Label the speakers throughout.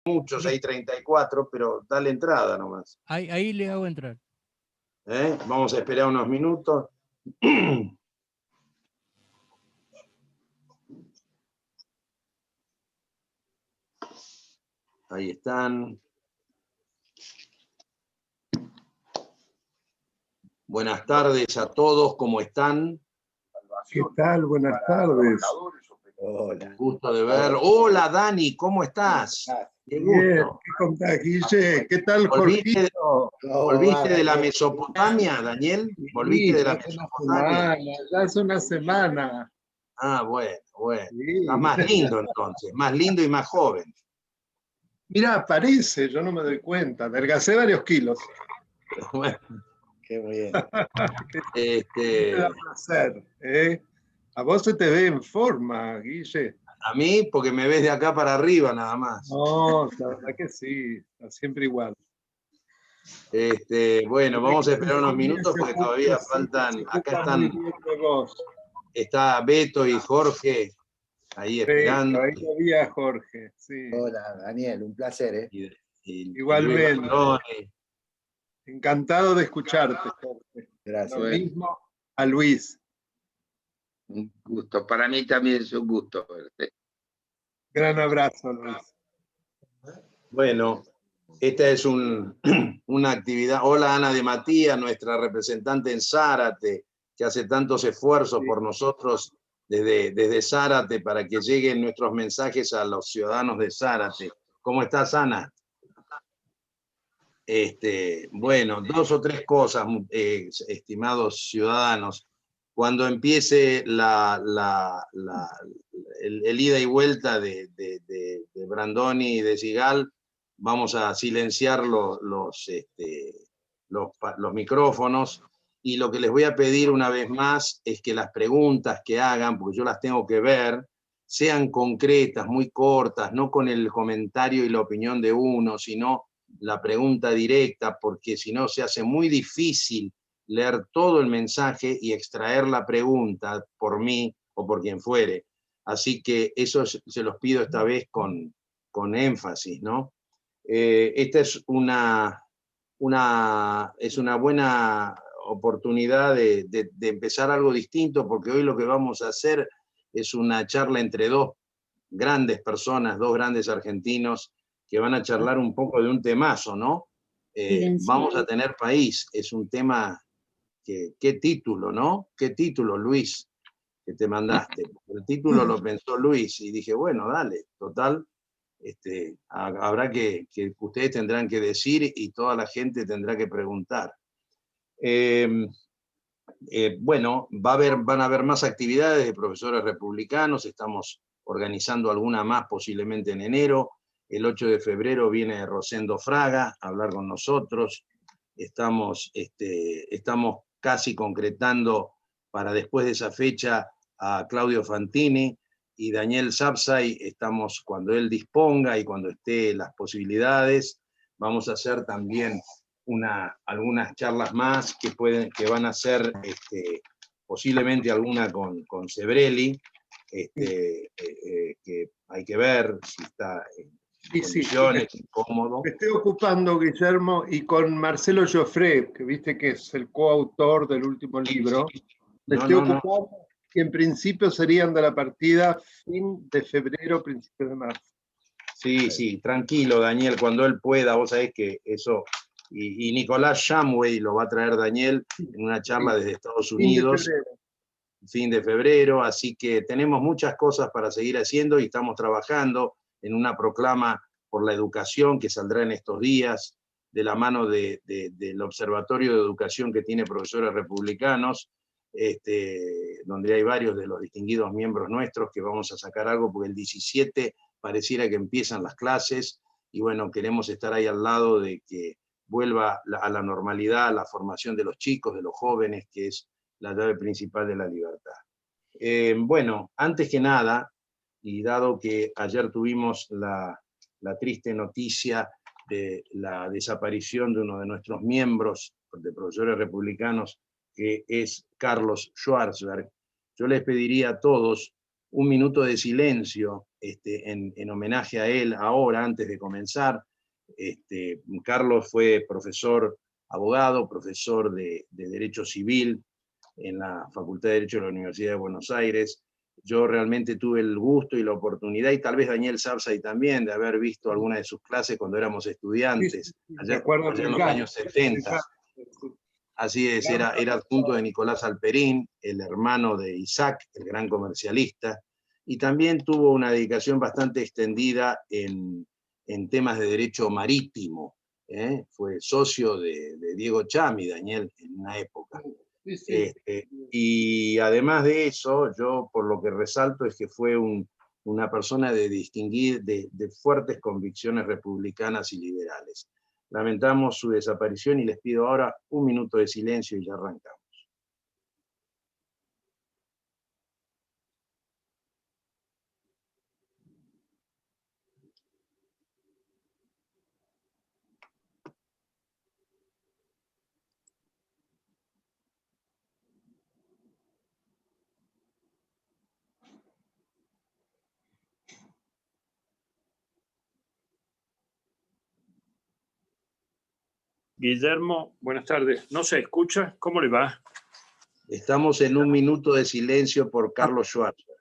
Speaker 1: muchos, hay 34, pero dale entrada nomás.
Speaker 2: Ahí le hago entrar.
Speaker 1: Vamos a esperar unos minutos. Ahí están. Buenas tardes a todos, ¿cómo están?
Speaker 3: ¿Qué tal? Buenas tardes.
Speaker 1: Hola. Gusto de ver. Hola, Dani, ¿cómo estás? Qué
Speaker 3: Bien,
Speaker 1: gusto.
Speaker 3: ¿qué contás, Guille? ¿Qué tal,
Speaker 1: ¿Volviste,
Speaker 3: Jorgito?
Speaker 1: ¿Volviste de la Mesopotamia, Daniel? ¿Volviste
Speaker 3: Sí,
Speaker 1: de
Speaker 3: ya
Speaker 1: la
Speaker 3: hace una
Speaker 1: Mesopotamia?
Speaker 3: semana, ya hace una semana.
Speaker 1: Ah, bueno. Estás
Speaker 3: Sí.
Speaker 1: más lindo entonces, más lindo y más joven.
Speaker 3: Mira, parece, yo no me doy cuenta. Adelgacé varios kilos.
Speaker 1: Bueno,
Speaker 4: Qué bien.
Speaker 3: Me da placer, ¿eh? A vos se te ve en forma, Guille.
Speaker 1: a mí, porque me ves de acá para arriba nada más.
Speaker 3: No, la verdad que sí, está siempre igual.
Speaker 1: Bueno, vamos a esperar unos minutos porque todavía faltan, acá
Speaker 3: Está muy
Speaker 1: están,
Speaker 3: bien de vos.
Speaker 1: está Beto y Jorge ahí esperando.
Speaker 3: Ahí lo vi a Jorge, sí.
Speaker 4: Hola, Daniel, un placer, ¿eh?
Speaker 1: Y Luis
Speaker 3: Igualmente.
Speaker 1: Brandoni.
Speaker 3: Encantado de escucharte, Jorge.
Speaker 4: Gracias.
Speaker 3: Lo mismo a Luis.
Speaker 5: Un gusto, para mí también es un gusto verte.
Speaker 3: Gran abrazo, Luis.
Speaker 1: Bueno, esta es una actividad. Hola Ana de Matías, nuestra representante en Zárate, que hace tantos esfuerzos por nosotros desde Zárate para que lleguen nuestros mensajes a los ciudadanos de Zárate. ¿Cómo estás, Ana? Bueno, dos o tres cosas, estimados ciudadanos. Cuando empiece el ida y vuelta de Brandoni y de Sigal, vamos a silenciar los micrófonos, y lo que les voy a pedir una vez más es que las preguntas que hagan, porque yo las tengo que ver, sean concretas, muy cortas, no con el comentario y la opinión de uno, sino la pregunta directa, porque si no se hace muy difícil leer todo el mensaje y extraer la pregunta por mí o por quien fuere. Así que eso se los pido esta vez con énfasis, ¿no? Esta es una buena oportunidad de empezar algo distinto, porque hoy lo que vamos a hacer es una charla entre dos grandes personas, dos grandes argentinos, que van a charlar un poco de un temazo, ¿no? Vamos a tener país, es un tema que, qué título, ¿no? Qué título, Luis, que te mandaste. El título lo pensó Luis y dije, bueno, dale, total, habrá que ustedes tendrán que decir y toda la gente tendrá que preguntar. Bueno, van a haber más actividades de profesores republicanos, estamos organizando alguna más posiblemente en enero. El 8 de febrero viene Rosendo Fraga a hablar con nosotros. Estamos casi concretando para después de esa fecha a Claudio Fantini y Daniel Sapsay. Estamos, cuando él disponga y cuando esté las posibilidades, vamos a hacer también algunas charlas más que van a ser posiblemente alguna con Sebrelli, que hay que ver si está en condiciones, cómodo.
Speaker 3: Me estoy ocupando, Guillermo, y con Marcelo Joffre, que viste que es el coautor del último libro. Me estoy ocupando y en principio serían de la partida fin de febrero, principio de marzo.
Speaker 1: Sí, tranquilo, Daniel, cuando él pueda, vos sabés que eso, y Nicolás Shamway lo va a traer Daniel en una charla desde Estados Unidos, fin de febrero, así que tenemos muchas cosas para seguir haciendo y estamos trabajando en una proclama por la educación que saldrá en estos días, de la mano del Observatorio de Educación que tiene profesores republicanos, donde hay varios de los distinguidos miembros nuestros que vamos a sacar algo, porque el 17 pareciera que empiezan las clases, y bueno, queremos estar ahí al lado de que vuelva a la normalidad la formación de los chicos, de los jóvenes, que es la llave principal de la libertad. Bueno, antes que nada, y dado que ayer tuvimos la triste noticia de la desaparición de uno de nuestros miembros de profesores republicanos, que es Carlos Schwarzenberg, yo les pediría a todos un minuto de silencio en homenaje a él ahora, antes de comenzar. Carlos fue profesor, abogado, profesor de Derecho Civil en la Facultad de Derecho de la Universidad de Buenos Aires. Yo realmente tuve el gusto y la oportunidad, y tal vez Daniel Sapsay también, de haber visto alguna de sus clases cuando éramos estudiantes, allá en los años 70. Así es, era adjunto de Nicolás Alperín, el hermano de Isaac, el gran comercialista, y también tuvo una dedicación bastante extendida en temas de derecho marítimo. Fue socio de Diego Chami, Daniel, en una época.
Speaker 3: Sí, sí.
Speaker 1: Y además de eso, yo por lo que resalto es que fue una persona de fuertes convicciones republicanas y liberales. Lamentamos su desaparición y les pido ahora un minuto de silencio y ya arrancamos.
Speaker 2: Guillermo, buenas tardes. ¿No se escucha? ¿Cómo le va?
Speaker 1: Estamos en un minuto de silencio por Carlos Schwarzer.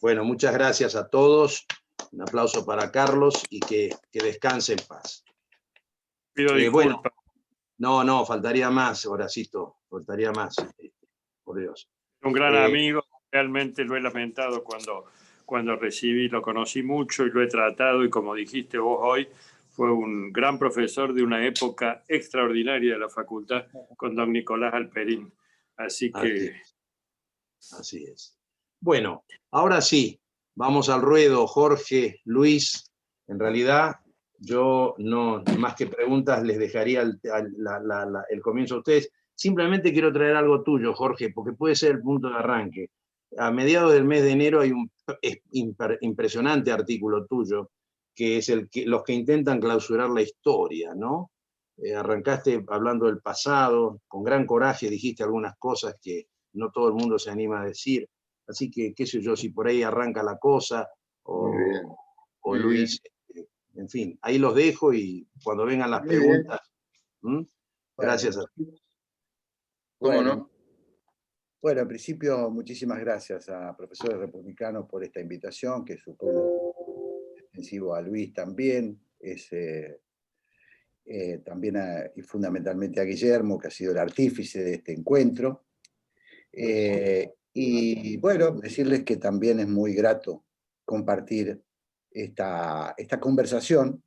Speaker 1: Bueno, muchas gracias a todos. Un aplauso para Carlos y que descanse en paz.
Speaker 2: Pido disculpas.
Speaker 1: Bueno, no, faltaría más, Horacito, faltaría más, por Dios.
Speaker 2: Un gran amigo, realmente lo he lamentado cuando recibí, lo conocí mucho y lo he tratado, y como dijiste vos hoy, fue un gran profesor de una época extraordinaria de la facultad con don Nicolás Alperín. Así que...
Speaker 1: Así es. Bueno, ahora sí, vamos al ruedo, Jorge, Luis. En realidad, yo no, más que preguntas, les dejaría el comienzo a ustedes. Simplemente quiero traer algo tuyo, Jorge, porque puede ser el punto de arranque. A mediados del mes de enero hay un impresionante artículo tuyo, que es los que intentan clausurar la historia, ¿no? Arrancaste hablando del pasado, con gran coraje dijiste algunas cosas que no todo el mundo se anima a decir. Así que, qué sé yo, si por ahí arranca la cosa, o Luis, en fin, ahí los dejo y cuando vengan las preguntas. Gracias a ti.
Speaker 5: ¿Cómo no?
Speaker 4: Bueno, en principio, muchísimas gracias a Profesores Republicanos por esta invitación, que supongo extensivo a Luis también, también y fundamentalmente a Guillermo, que ha sido el artífice de este encuentro. Y bueno, decirles que también es muy grato compartir esta conversación,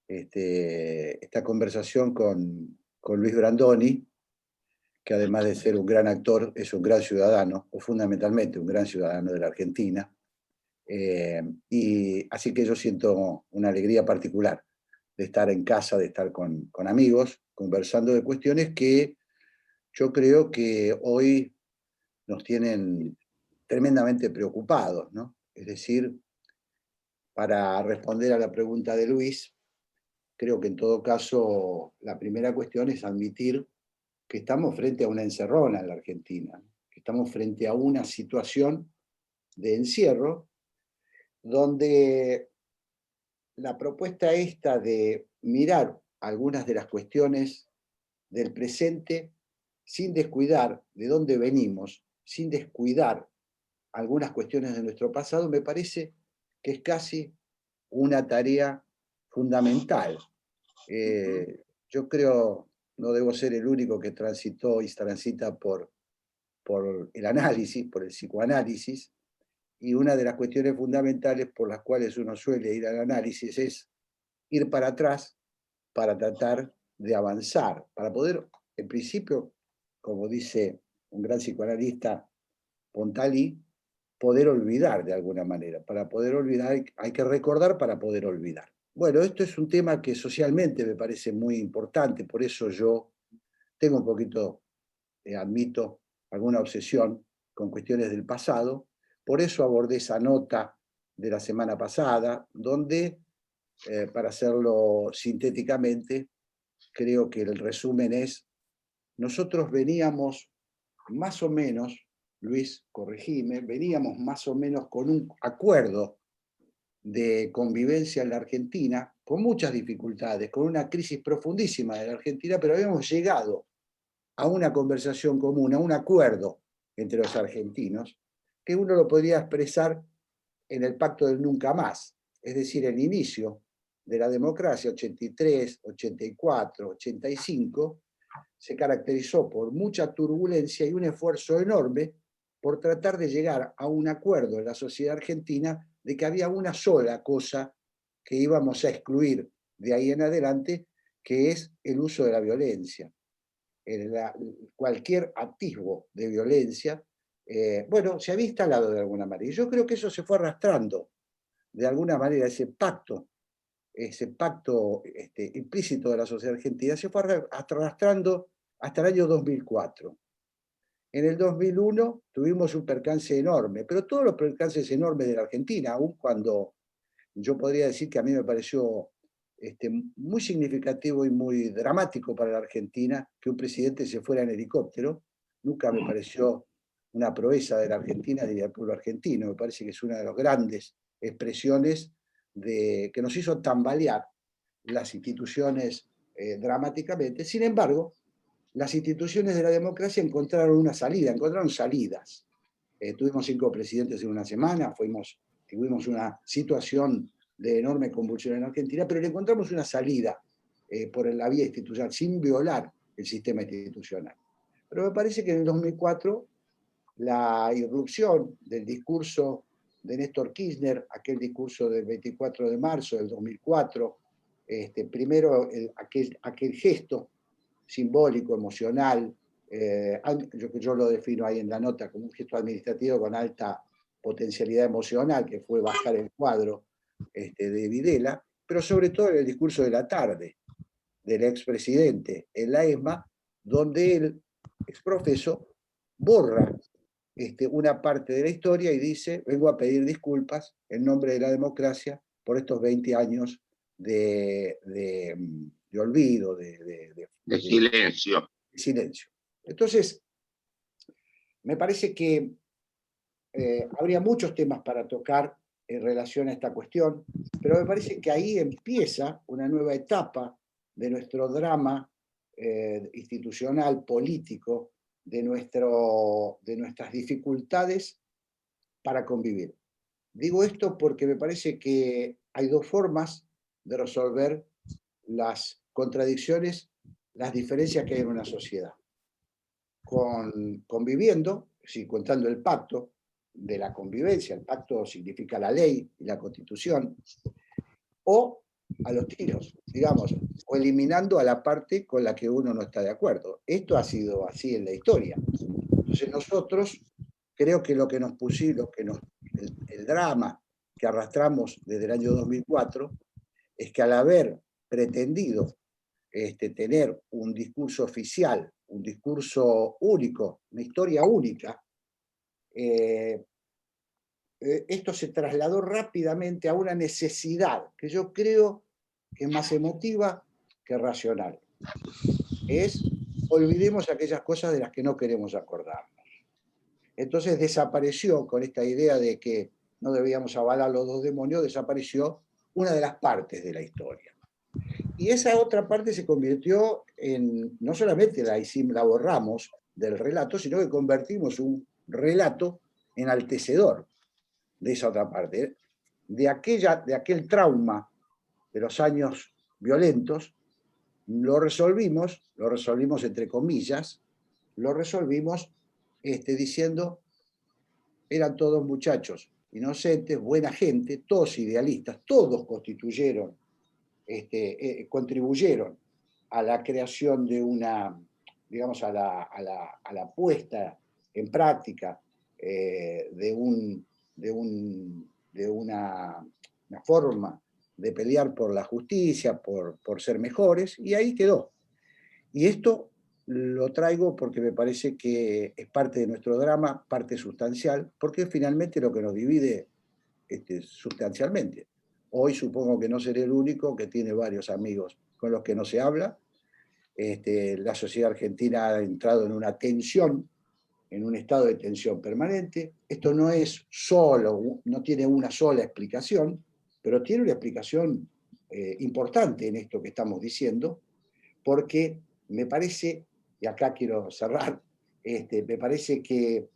Speaker 4: esta conversación con Luis Brandoni, que además de ser un gran actor, es un gran ciudadano, o fundamentalmente un gran ciudadano de la Argentina. Y así que yo siento una alegría particular de estar en casa, de estar con amigos, conversando de cuestiones que yo creo que hoy nos tienen tremendamente preocupados, ¿no? Es decir, para responder a la pregunta de Luis, creo que en todo caso la primera cuestión es admitir que estamos frente a una encerrona en la Argentina, que estamos frente a una situación de encierro donde la propuesta esta de mirar algunas de las cuestiones del presente sin descuidar de dónde venimos, sin descuidar algunas cuestiones de nuestro pasado, me parece que es casi una tarea fundamental. Yo creo, no debo ser el único que transitó y transita por el análisis, por el psicoanálisis, y una de las cuestiones fundamentales por las cuales uno suele ir al análisis es ir para atrás para tratar de avanzar, para poder, en principio, como dice un gran psicoanalista, Pontali, poder olvidar de alguna manera. Para poder olvidar hay que recordar para poder olvidar. Bueno, esto es un tema que socialmente me parece muy importante, por eso yo tengo un poquito, admito, alguna obsesión con cuestiones del pasado, por eso abordé esa nota de la semana pasada, donde, para hacerlo sintéticamente, creo que el resumen es, nosotros veníamos más o menos Luis, corregime, veníamos más o menos con un acuerdo de convivencia en la Argentina, con muchas dificultades, con una crisis profundísima de la Argentina, pero habíamos llegado a una conversación común, a un acuerdo entre los argentinos, que uno lo podría expresar en el pacto del nunca más, es decir, el inicio de la democracia, 83, 84, 85, se caracterizó por mucha turbulencia y un esfuerzo enorme por tratar de llegar a un acuerdo en la sociedad argentina de que había una sola cosa que íbamos a excluir de ahí en adelante, que es el uso de la violencia. Cualquier atisbo de violencia, bueno, se había instalado de alguna manera. Y yo creo que eso se fue arrastrando de alguna manera, ese pacto implícito de la sociedad argentina, se fue arrastrando hasta el año 2004. En el 2001 tuvimos un percance enorme, pero todos los percances enormes de la Argentina, aun cuando yo podría decir que a mí me pareció muy significativo y muy dramático para la Argentina que un presidente se fuera en helicóptero, nunca me pareció una proeza de la Argentina ni del pueblo argentino, me parece que es una de las grandes expresiones que nos hizo tambalear las instituciones dramáticamente. Sin embargo, las instituciones de la democracia encontraron salidas. Tuvimos 5 presidentes en una semana, tuvimos una situación de enorme convulsión en Argentina, pero le encontramos una salida por la vía institucional, sin violar el sistema institucional. Pero me parece que en el 2004 la irrupción del discurso de Néstor Kirchner, aquel discurso del 24 de marzo del 2004, primero aquel gesto simbólico, emocional, yo lo defino ahí en la nota como un gesto administrativo con alta potencialidad emocional, que fue bajar el cuadro de Videla, pero sobre todo en el discurso de la tarde del expresidente en la ESMA, donde él, exprofeso, borra una parte de la historia y dice: vengo a pedir disculpas en nombre de la democracia por estos 20 años de olvido, de
Speaker 5: silencio.
Speaker 4: Silencio. Entonces, me parece que habría muchos temas para tocar en relación a esta cuestión, pero me parece que ahí empieza una nueva etapa de nuestro drama institucional, político, de nuestras dificultades para convivir. Digo esto porque me parece que hay 2 formas de resolver las contradicciones, las diferencias que hay en una sociedad. Conviviendo, sí, contando el pacto de la convivencia, el pacto significa la ley y la constitución, o a los tiros, digamos, o eliminando a la parte con la que uno no está de acuerdo. Esto ha sido así en la historia. Entonces nosotros, creo que lo que nos pusimos, el drama que arrastramos desde el año 2004, es que al haber pretendido tener un discurso oficial, un discurso único, una historia única, esto se trasladó rápidamente a una necesidad que yo creo que es más emotiva que racional. Olvidemos aquellas cosas de las que no queremos acordarnos. Entonces desapareció, con esta idea de que no debíamos avalar los 2 demonios, desapareció una de las partes de la historia. Y esa otra parte se convirtió en, no solamente la borramos del relato, sino que convertimos un relato enaltecedor de esa otra parte, de aquel trauma de los años violentos. Lo resolvimos entre comillas, lo resolvimos diciendo: eran todos muchachos inocentes, buena gente, todos idealistas, todos contribuyeron a la creación de una, digamos, a la puesta en práctica de una forma de pelear por la justicia, por ser mejores, y ahí quedó. Y esto lo traigo porque me parece que es parte de nuestro drama, parte sustancial, porque es finalmente lo que nos divide sustancialmente. Hoy supongo que no seré el único que tiene varios amigos con los que no se habla. La sociedad argentina ha entrado en una tensión en un estado de tensión permanente. Esto no es solo, no tiene una sola explicación, pero tiene una explicación importante en esto que estamos diciendo, porque me parece, y acá quiero cerrar, me parece que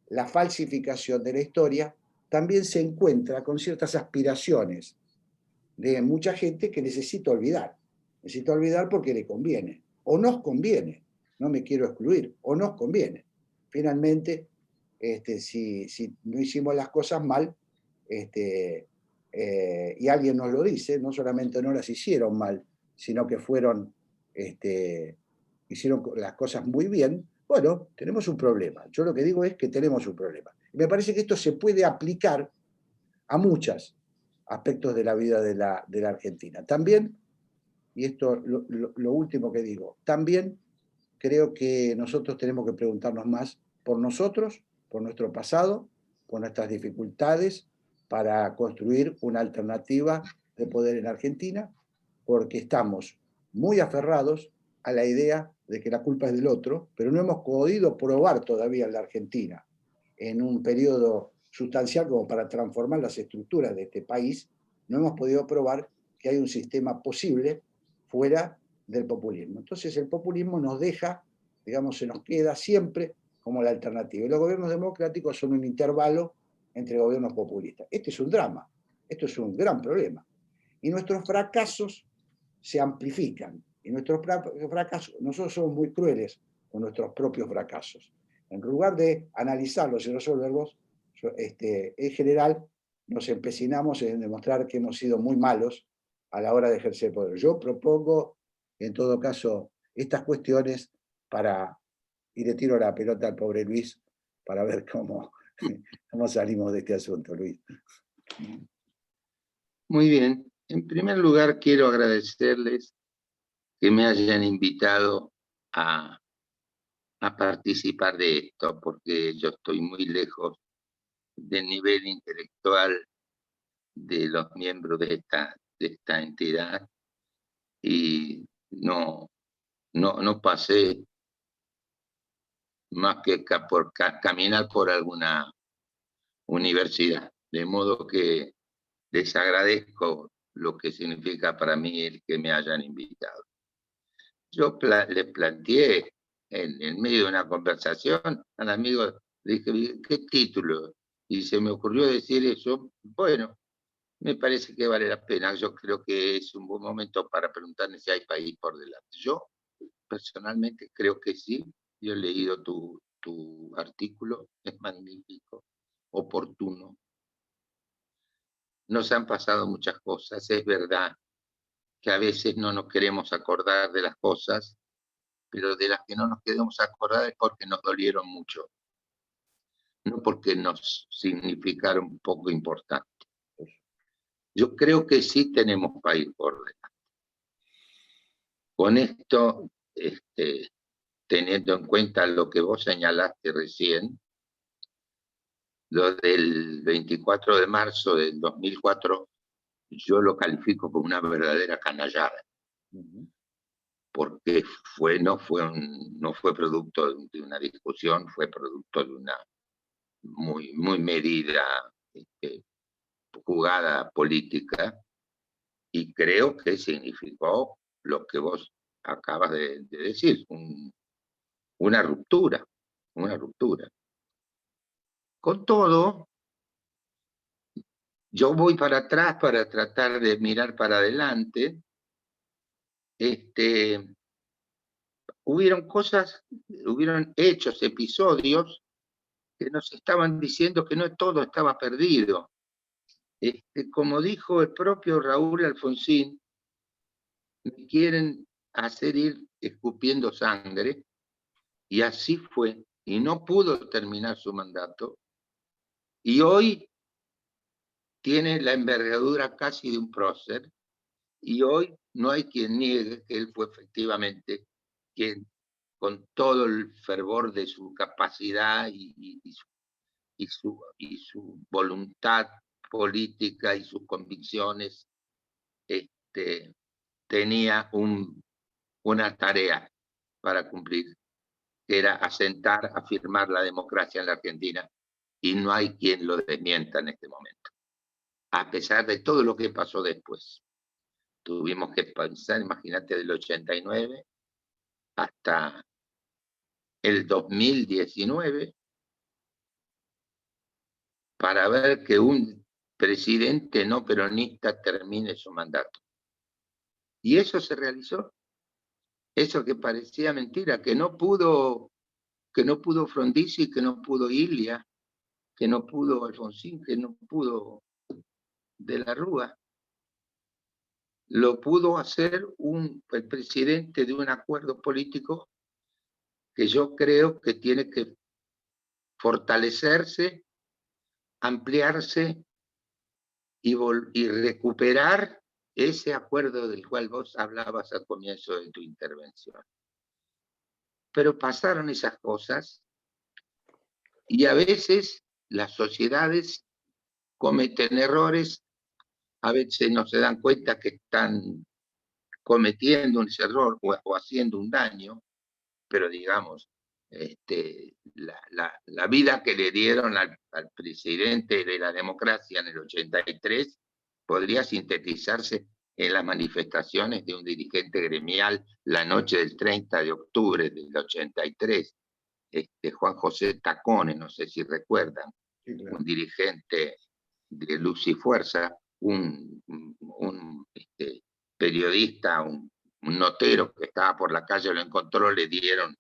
Speaker 4: la falsificación de la historia también se encuentra con ciertas aspiraciones de mucha gente que necesita olvidar. Necesita olvidar porque le conviene, o nos conviene, no me quiero excluir, o nos conviene. Finalmente, si no hicimos las cosas mal, y alguien nos lo dice, no solamente no las hicieron mal, sino que hicieron las cosas muy bien, bueno, tenemos un problema. Yo lo que digo es que tenemos un problema. Y me parece que esto se puede aplicar a muchos aspectos de la vida de la Argentina. También, y esto lo último que digo, también creo que nosotros tenemos que preguntarnos más por nosotros, por nuestro pasado, por nuestras dificultades, para construir una alternativa de poder en Argentina, porque estamos muy aferrados a la idea de que la culpa es del otro, pero no hemos podido probar todavía en la Argentina, en un periodo sustancial como para transformar las estructuras de este país, no hemos podido probar que hay un sistema posible fuera del populismo. Entonces el populismo nos deja, digamos, se nos queda siempre como la alternativa. Y los gobiernos democráticos son un intervalo entre gobiernos populistas. Este es un drama, esto es un gran problema. Y nuestros fracasos se amplifican. Y nuestros fracasos, nosotros somos muy crueles con nuestros propios fracasos. En lugar de analizarlos y resolverlos, en general nos empecinamos en demostrar que hemos sido muy malos a la hora de ejercer poder. Yo propongo, en todo caso, estas cuestiones y le tiro la pelota al pobre Luis para ver cómo salimos de este asunto, Luis.
Speaker 5: Muy bien. En primer lugar, quiero agradecerles que me hayan invitado a participar de esto, porque yo estoy muy lejos del nivel intelectual de los miembros de esta entidad y no pasé más que por caminar por alguna universidad. De modo que les agradezco lo que significa para mí el que me hayan invitado. Yo les planteé en medio de una conversación al amigo, le dije, ¿qué título? Y se me ocurrió decir eso. Bueno, me parece que vale la pena. Yo creo que es un buen momento para preguntarme si hay país por delante. Yo personalmente creo que sí. Yo he leído tu artículo, es magnífico, oportuno. Nos han pasado muchas cosas, es verdad que a veces no nos queremos acordar de las cosas, pero de las que no nos queremos acordar es porque nos dolieron mucho, no porque nos significaron poco importantes. Yo creo que sí tenemos país por delante. Con esto, teniendo en cuenta lo que vos señalaste recién, lo del 24 de marzo del 2004, yo lo califico como una verdadera canallada. Porque no fue producto de una discusión, fue producto de una muy medida jugada política, y creo que significó lo que vos acabas de decir, una ruptura. Con todo, yo voy para atrás para tratar de mirar para adelante. Hubieron hechos, episodios que nos estaban diciendo que no todo estaba perdido. Como dijo el propio Raúl Alfonsín, me quieren hacer ir escupiendo sangre, y así fue, y no pudo terminar su mandato, y hoy tiene la envergadura casi de un prócer, y hoy no hay quien niegue que él fue efectivamente quien, con todo el fervor de su capacidad y su voluntad política y sus convicciones, tenía una tarea para cumplir. que era asentar, afirmar la democracia en la Argentina, y no hay quien lo desmienta en este momento. A pesar de todo lo que pasó después. Tuvimos que pensar, imagínate, del 89 hasta el 2019 para ver que un presidente no peronista termine su mandato. Y eso se realizó. Eso que parecía mentira, que no pudo Frondizi, que no pudo Ilia, que no pudo Alfonsín, que no pudo De la Rúa. Lo pudo hacer el presidente de un acuerdo político que yo creo que tiene que fortalecerse, ampliarse y recuperar ese acuerdo del cual vos hablabas al comienzo de tu intervención. Pero pasaron esas cosas y a veces las sociedades cometen errores, a veces no se dan cuenta que están cometiendo ese error o haciendo un daño, pero digamos, la vida que le dieron al presidente de la democracia en el 83 podría sintetizarse en las manifestaciones de un dirigente gremial la noche del 30 de octubre del 83, Juan José Tacone, no sé si recuerdan, sí, claro. Un dirigente de Luz y Fuerza, un periodista, un notero que estaba por la calle, lo encontró, le dieron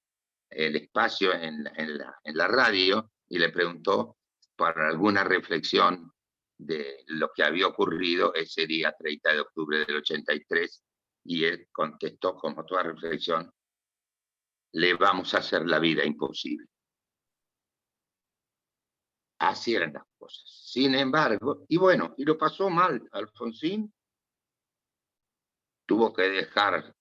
Speaker 5: el espacio en la radio y le preguntó para alguna reflexión de lo que había ocurrido ese día 30 de octubre del 83, y él contestó, como toda reflexión, le vamos a hacer la vida imposible. Así eran las cosas. Sin embargo, y bueno, y lo pasó mal Alfonsín, tuvo que dejar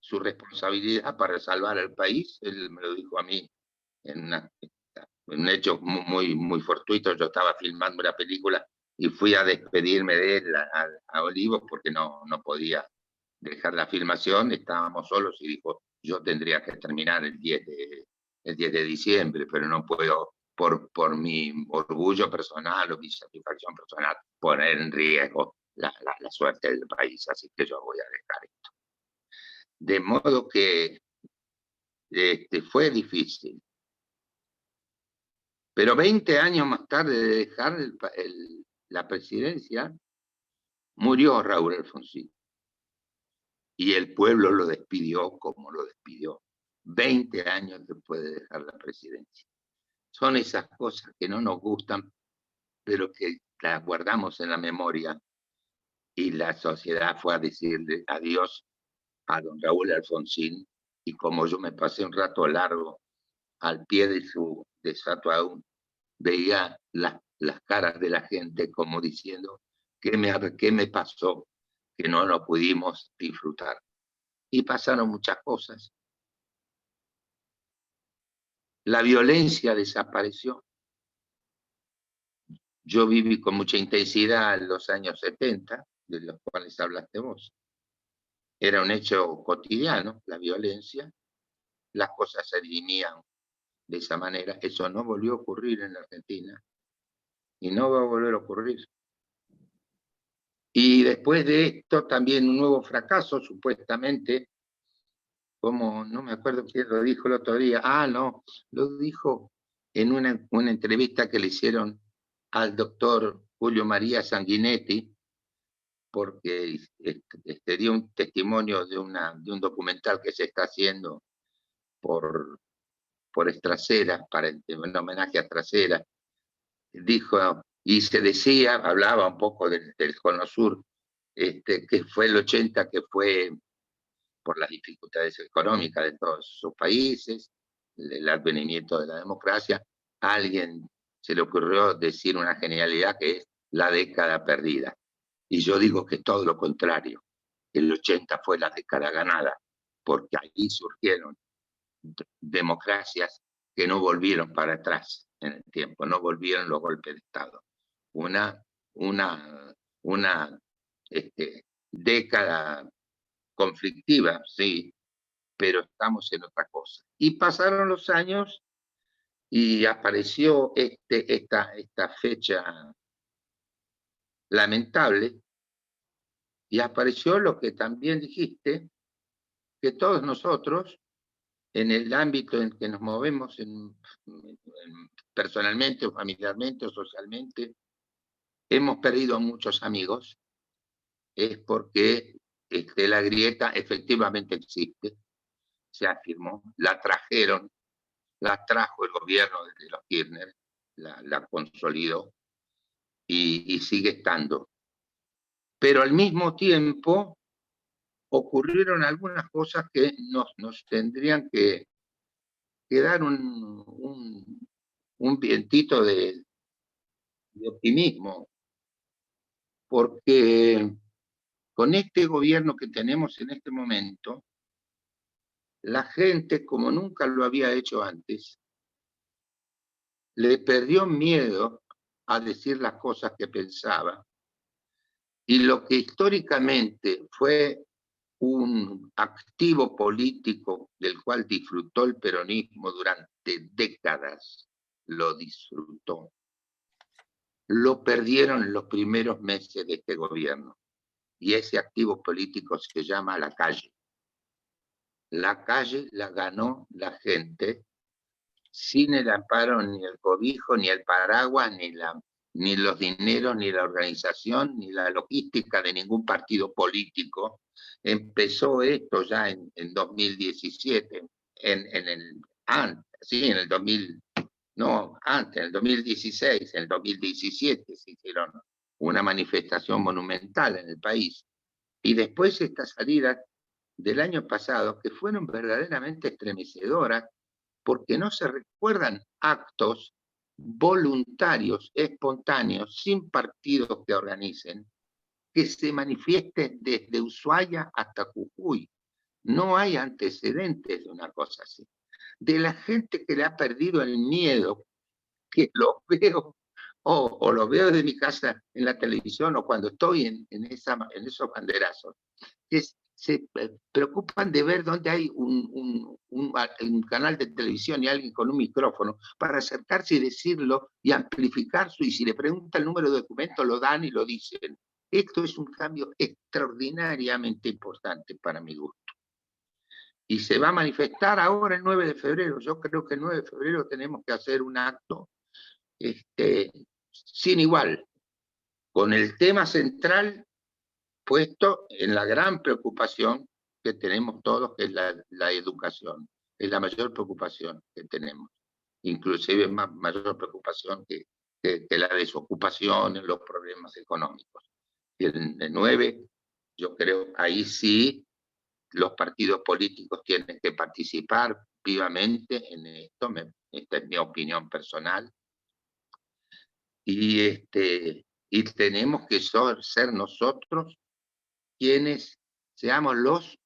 Speaker 5: su responsabilidad para salvar al país. Él me lo dijo a mí en un hecho muy fortuito. Yo estaba filmando una película y fui a despedirme de él a Olivos porque no podía dejar la filmación, estábamos solos, y dijo, yo tendría que terminar el 10 de diciembre, pero no puedo, por mi orgullo personal o mi satisfacción personal, poner en riesgo la suerte del país, así que yo voy a dejar esto. De modo que fue difícil. Pero 20 años más tarde de dejar la presidencia, murió Raúl Alfonsín. Y el pueblo lo despidió como lo despidió, 20 años después de dejar la presidencia. Son esas cosas que no nos gustan, pero que las guardamos en la memoria. Y la sociedad fue a decirle adiós a don Raúl Alfonsín, y como yo me pasé un rato largo al pie de su ataúd, veía las caras de la gente como diciendo, ¿qué me pasó que no lo pudimos disfrutar? Y pasaron muchas cosas. La violencia desapareció. Yo viví con mucha intensidad en los años 70, de los cuales hablaste vos. Era un hecho cotidiano, la violencia. Las cosas se dirimían de esa manera. Eso no volvió a ocurrir en la Argentina y no va a volver a ocurrir. Y después de esto también un nuevo fracaso, supuestamente, como no me acuerdo quién lo dijo el otro día. No, lo dijo en una entrevista que le hicieron al doctor Julio María Sanguinetti, porque dio un testimonio de un documental que se está haciendo por Estracera, en homenaje a Estracera. Dijo, y se decía, hablaba un poco del Cono Sur, que fue el 80, que fue por las dificultades económicas de todos sus países, el advenimiento de la democracia. A alguien se le ocurrió decir una genialidad que es la década perdida. Y yo digo que todo lo contrario. El 80 fue la década ganada, porque allí surgieron democracias que no volvieron para atrás en el tiempo, no volvieron los golpes de Estado. Una década conflictiva, sí, pero estamos en otra cosa. Y pasaron los años y apareció esta fecha lamentable, y apareció lo que también dijiste, que todos nosotros, en el ámbito en que nos movemos, personalmente o familiarmente o socialmente, hemos perdido a muchos amigos, es porque la grieta efectivamente existe, se afirmó, la trajo el gobierno de los Kirchner, la consolidó y sigue estando. Pero al mismo tiempo ocurrieron algunas cosas que nos tendrían que dar un vientito de optimismo, porque con este gobierno que tenemos en este momento, la gente, como nunca lo había hecho antes, le perdió miedo a decir las cosas que pensaba, y lo que históricamente fue un activo político del cual disfrutó el peronismo durante décadas, lo disfrutó. Lo perdieron en los primeros meses de este gobierno, y ese activo político se llama la calle. La calle la ganó la gente sin el amparo, ni el cobijo, ni el paraguas, ni los dineros, ni la organización, ni la logística de ningún partido político. Empezó esto ya en 2017, en el 2000, no, antes, en el 2016, en el 2017 se hicieron una manifestación monumental en el país. Y después estas salidas del año pasado, que fueron verdaderamente estremecedoras, porque no se recuerdan actos voluntarios, espontáneos, sin partidos que organicen, que se manifiesten desde Ushuaia hasta Jujuy. No hay antecedentes de una cosa así. De la gente que le ha perdido el miedo, que lo veo, o lo veo desde mi casa en la televisión, o cuando estoy en esos banderazos, que se preocupan de ver dónde hay un canal de televisión y alguien con un micrófono para acercarse y decirlo y amplificar y si le pregunta el número de documento lo dan y lo dicen. Esto es un cambio extraordinariamente importante para mi gusto. Y se va a manifestar ahora el 9 de febrero. Yo creo que el 9 de febrero tenemos que hacer un acto sin igual, con el tema central puesto en la gran preocupación que tenemos todos, que es la educación. Es la mayor preocupación que tenemos. Inclusive mayor preocupación que la desocupación, los problemas económicos. Y el 9, yo creo, ahí sí los partidos políticos tienen que participar vivamente en esto. Esta es mi opinión personal. Y tenemos que ser nosotros quienes seamos los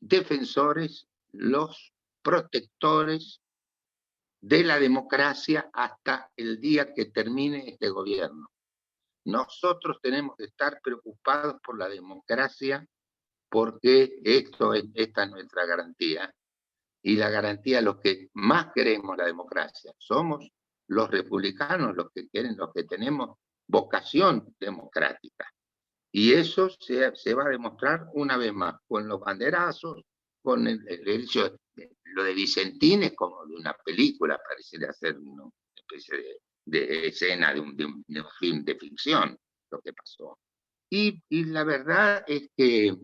Speaker 5: defensores, los protectores de la democracia hasta el día que termine este gobierno. Nosotros tenemos que estar preocupados por la democracia, porque esta es nuestra garantía. Y la garantía, los que más queremos la democracia, somos los republicanos, los que tenemos vocación democrática. Y eso se va a demostrar una vez más, con los banderazos, con el hecho lo de Vicentín es como de una película, pareciera ser una especie de escena de un film de ficción, lo que pasó. Y la verdad es que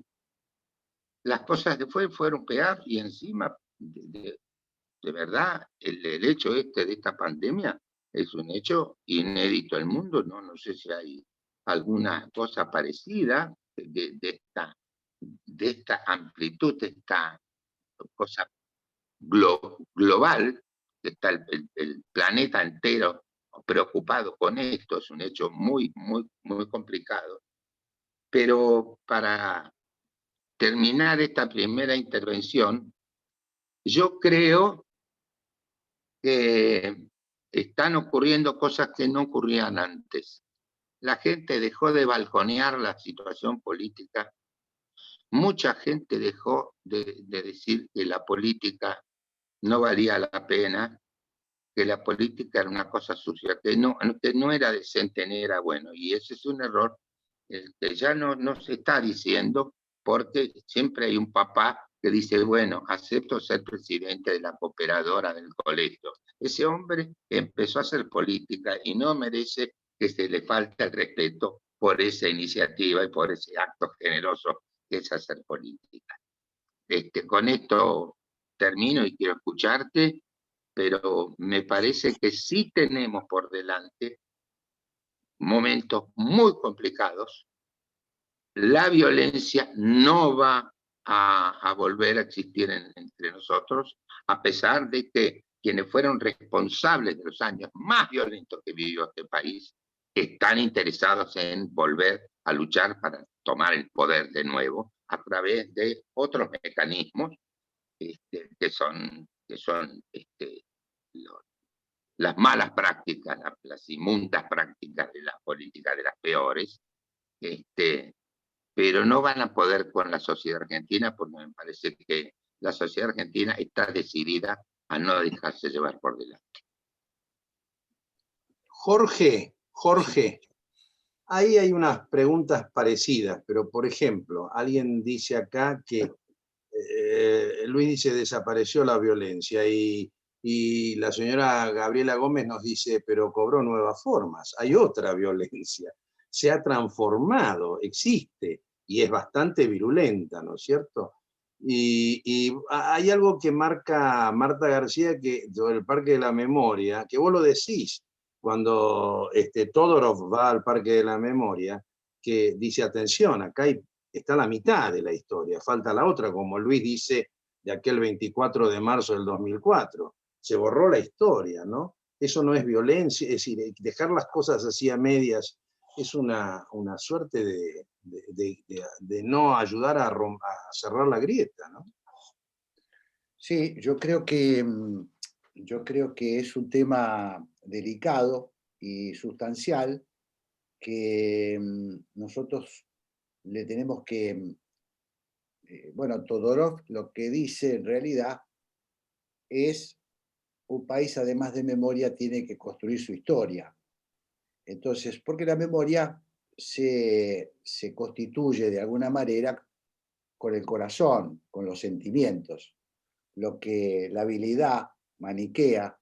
Speaker 5: las cosas después fueron peor, y encima, de verdad, el hecho de esta pandemia es un hecho inédito al mundo. No sé si hay alguna cosa parecida de esta amplitud, de esta cosa global, que está el planeta entero preocupado con esto. Es un hecho muy, muy, muy complicado. Pero para terminar esta primera intervención, yo creo que están ocurriendo cosas que no ocurrían antes. La gente dejó de balconear la situación política mucha gente dejó de decir que la política no valía la pena, que la política era una cosa sucia, que no era decente ni era bueno. Y ese es un error que ya no se está diciendo, porque siempre hay un papá que dice, bueno, acepto ser presidente de la cooperadora del colegio. Ese hombre empezó a hacer política y no merece que se le falte el respeto por esa iniciativa y por ese acto generoso que es hacer política. Con esto termino y quiero escucharte, pero me parece que sí tenemos por delante momentos muy complicados. La violencia no va a volver a existir entre nosotros, a pesar de que quienes fueron responsables de los años más violentos que vivió este país están interesados en volver a luchar para tomar el poder de nuevo a través de otros mecanismos que son las malas prácticas, las inmundas prácticas de la política, de las peores, pero no van a poder con la sociedad argentina, porque me parece que la sociedad argentina está decidida a no dejarse llevar por delante.
Speaker 1: Jorge, ahí hay unas preguntas parecidas, pero por ejemplo, alguien dice acá que Luis dice desapareció la violencia y la señora Gabriela Gómez nos dice, pero cobró nuevas formas, hay otra violencia, se ha transformado, existe y es bastante virulenta, ¿no es cierto? Y hay algo que marca Marta García sobre el Parque de la Memoria, que vos lo decís cuando Todorov va al Parque de la Memoria, que dice, atención, acá está la mitad de la historia, falta la otra, como Luis dice, de aquel 24 de marzo del 2004. Se borró la historia, ¿no? Eso no es violencia, es decir, dejar las cosas así a medias es una suerte de no ayudar a cerrar la grieta, ¿no?
Speaker 4: Sí, yo creo que es un tema delicado y sustancial que nosotros le tenemos que... bueno, Todorov lo que dice en realidad es: un país, además de memoria, tiene que construir su historia. Entonces, porque la memoria se constituye de alguna manera con el corazón, con los sentimientos. Lo que la habilidad maniquea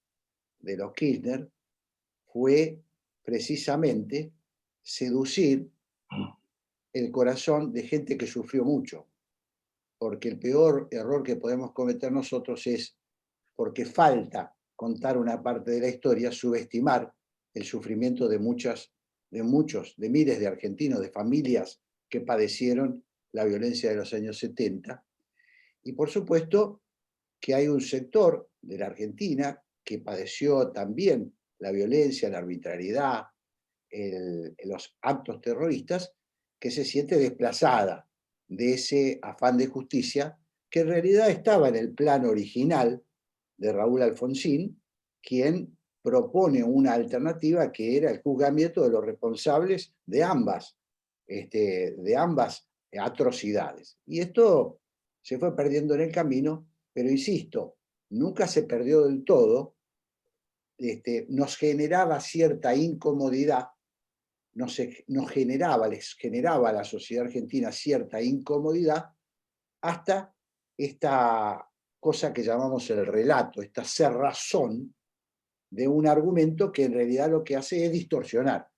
Speaker 4: de los Kirchner fue precisamente seducir el corazón de gente que sufrió mucho. Porque el peor error que podemos cometer nosotros es, porque falta contar una parte de la historia, subestimar el sufrimiento de miles de argentinos, de familias que padecieron la violencia de los años 70. Y por supuesto que hay un sector de la Argentina que padeció también la violencia, la arbitrariedad, los actos terroristas, que se siente desplazada de ese afán de justicia que en realidad estaba en el plan original de Raúl Alfonsín, quien propone una alternativa que era el juzgamiento de los responsables de ambas atrocidades. Y esto se fue perdiendo en el camino, pero insisto, nunca se perdió del todo. Nos generaba cierta incomodidad, les generaba a la sociedad argentina cierta incomodidad, hasta esta cosa que llamamos el relato, esta cerrazón de un argumento que en realidad lo que hace es distorsionar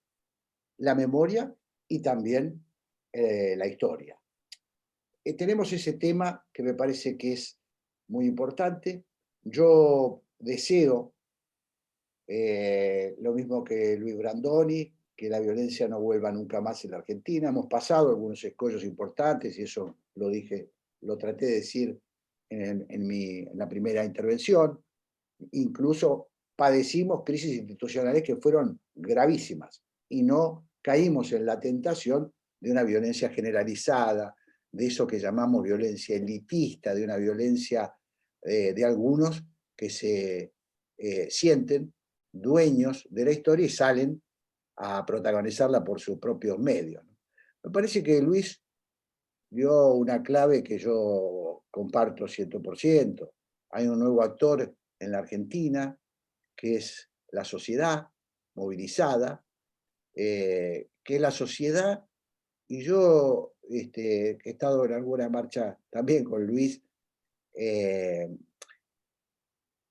Speaker 4: la memoria y también la historia. Tenemos ese tema que me parece que es muy importante. Yo deseo lo mismo que Luis Brandoni, que la violencia no vuelva nunca más en la Argentina. Hemos pasado algunos escollos importantes y eso lo traté de decir en la primera intervención. Incluso padecimos crisis institucionales que fueron gravísimas y no caímos en la tentación de una violencia generalizada, de eso que llamamos violencia elitista, de una violencia de algunos que se sienten dueños de la historia y salen a protagonizarla por sus propios medios. Me parece que Luis dio una clave que yo comparto 100%. Hay un nuevo actor en la Argentina, que es la sociedad movilizada, que es la sociedad, y yo que he estado en alguna marcha también con Luis,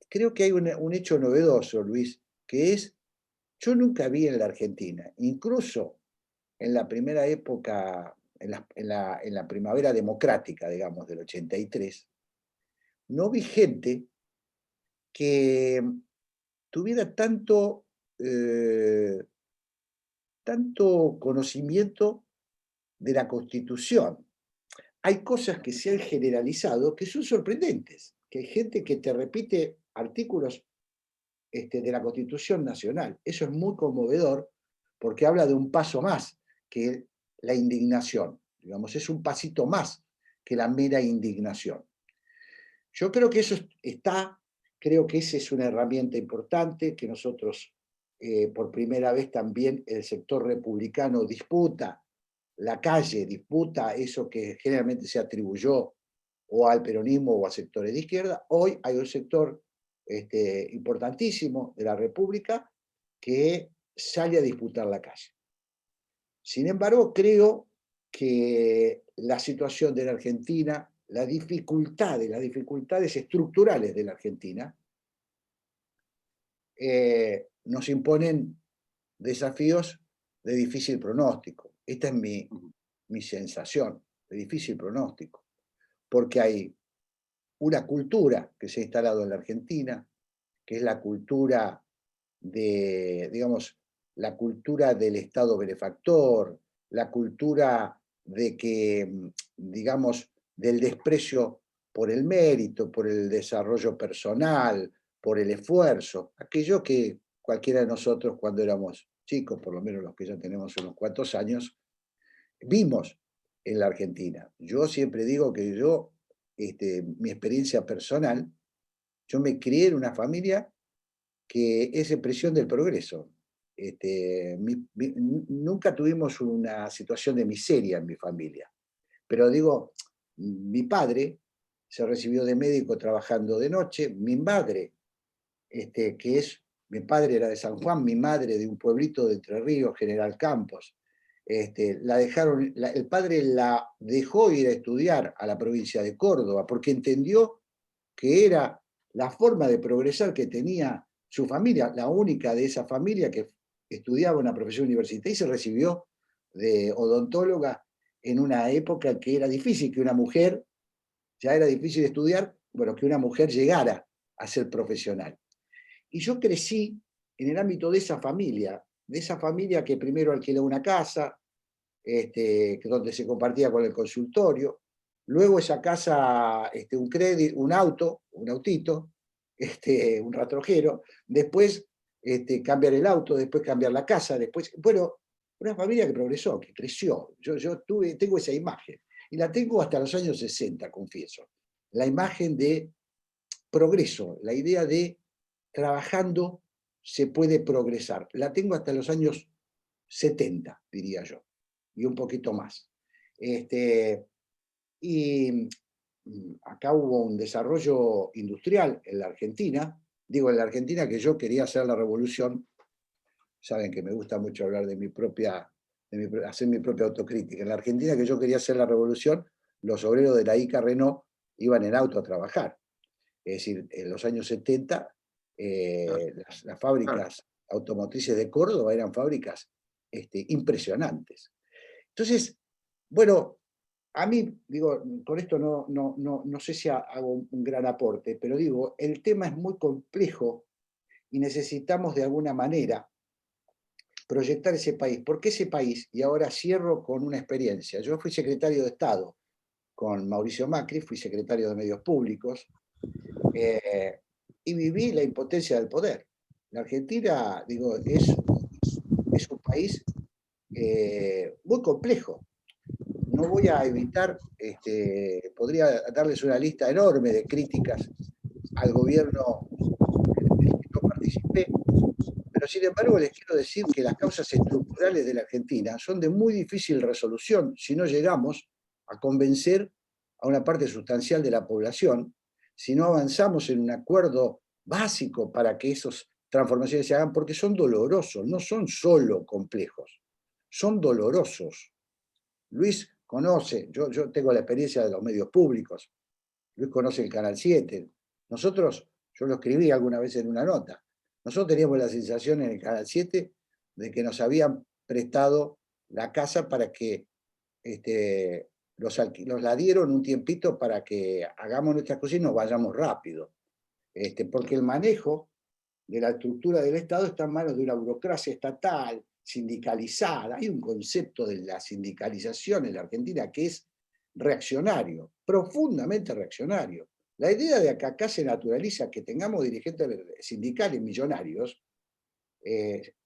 Speaker 4: creo que hay un hecho novedoso, Luis, que es, yo nunca vi en la Argentina, incluso en la primera época, en la primavera democrática, digamos, del 83, no vi gente que tuviera tanto conocimiento de la Constitución. Hay cosas que se han generalizado que son sorprendentes, que hay gente que te repite artículos de la Constitución Nacional. Eso es muy conmovedor porque habla de un paso más que la indignación. Digamos, es un pasito más que la mera indignación. Yo creo que eso creo que esa es una herramienta importante que nosotros, por primera vez también el sector republicano disputa, la calle disputa eso que generalmente se atribuyó o al peronismo o a sectores de izquierda. Hoy hay un sector importantísimo de la República que sale a disputar la calle. Sin embargo, creo que la situación de la Argentina, las dificultades estructurales de la Argentina, nos imponen desafíos de difícil pronóstico. Esta es mi sensación, de difícil pronóstico, porque hay una cultura que se ha instalado en la Argentina, que es la cultura digamos, la cultura del Estado benefactor, la cultura de que, digamos, del desprecio por el mérito, por el desarrollo personal, por el esfuerzo, aquello que cualquiera de nosotros cuando éramos chicos, por lo menos los que ya tenemos unos cuantos años, vimos en la Argentina. Yo siempre digo que mi experiencia personal, yo me crié en una familia que es expresión del progreso. Nunca tuvimos una situación de miseria en mi familia, pero digo, mi padre se recibió de médico trabajando de noche, mi madre, mi padre era de San Juan, mi madre de un pueblito de Entre Ríos, General Campos, el padre la dejó ir a estudiar a la provincia de Córdoba porque entendió que era la forma de progresar que tenía su familia, la única de esa familia que estudiaba una profesión universitaria y se recibió de odontóloga en una época que era difícil que una mujer, ya era difícil estudiar, bueno, que una mujer llegara a ser profesional. Y yo crecí en el ámbito de esa familia que primero alquiló una casa, donde se compartía con el consultorio, luego esa casa, un autito, un rastrojero, después cambiar el auto, después cambiar la casa, después, bueno, una familia que progresó, que creció. Yo tengo esa imagen, y la tengo hasta los años 60, confieso. La imagen de progreso, la idea de trabajando se puede progresar. La tengo hasta los años 70, diría yo, y un poquito más. Y acá hubo un desarrollo industrial en la Argentina, digo en la Argentina que yo quería hacer la revolución, saben que me gusta mucho hablar de hacer mi propia autocrítica, en la Argentina que yo quería hacer la revolución, los obreros de la ICA Renault iban en auto a trabajar, es decir, en los años 70 las fábricas automotrices de Córdoba eran fábricas impresionantes. Entonces, bueno, a mí, digo, con esto no sé si hago un gran aporte, pero digo, el tema es muy complejo y necesitamos de alguna manera proyectar ese país. ¿Por qué ese país? Y ahora cierro con una experiencia. Yo fui secretario de Estado con Mauricio Macri, fui secretario de Medios Públicos, y viví la impotencia del poder. La Argentina, digo, es un país muy complejo. No voy a evitar, podría darles una lista enorme de críticas al gobierno en el que no participé, pero sin embargo les quiero decir que las causas estructurales de la Argentina son de muy difícil resolución si no llegamos a convencer a una parte sustancial de la población, si no avanzamos en un acuerdo básico para que esas transformaciones se hagan, porque son dolorosos, no son solo complejos, son dolorosos. Luis conoce, yo tengo la experiencia de los medios públicos, Luis conoce el Canal 7, nosotros, yo lo escribí alguna vez en una nota, nosotros teníamos la sensación en el Canal 7 de que nos habían prestado la casa para que nos la dieron un tiempito para que hagamos nuestras cosas y nos vayamos rápido. Porque el manejo de la estructura del Estado está en manos de una burocracia estatal, sindicalizada. Hay un concepto de la sindicalización en la Argentina que es reaccionario, profundamente reaccionario. La idea de que acá se naturaliza que tengamos dirigentes sindicales millonarios,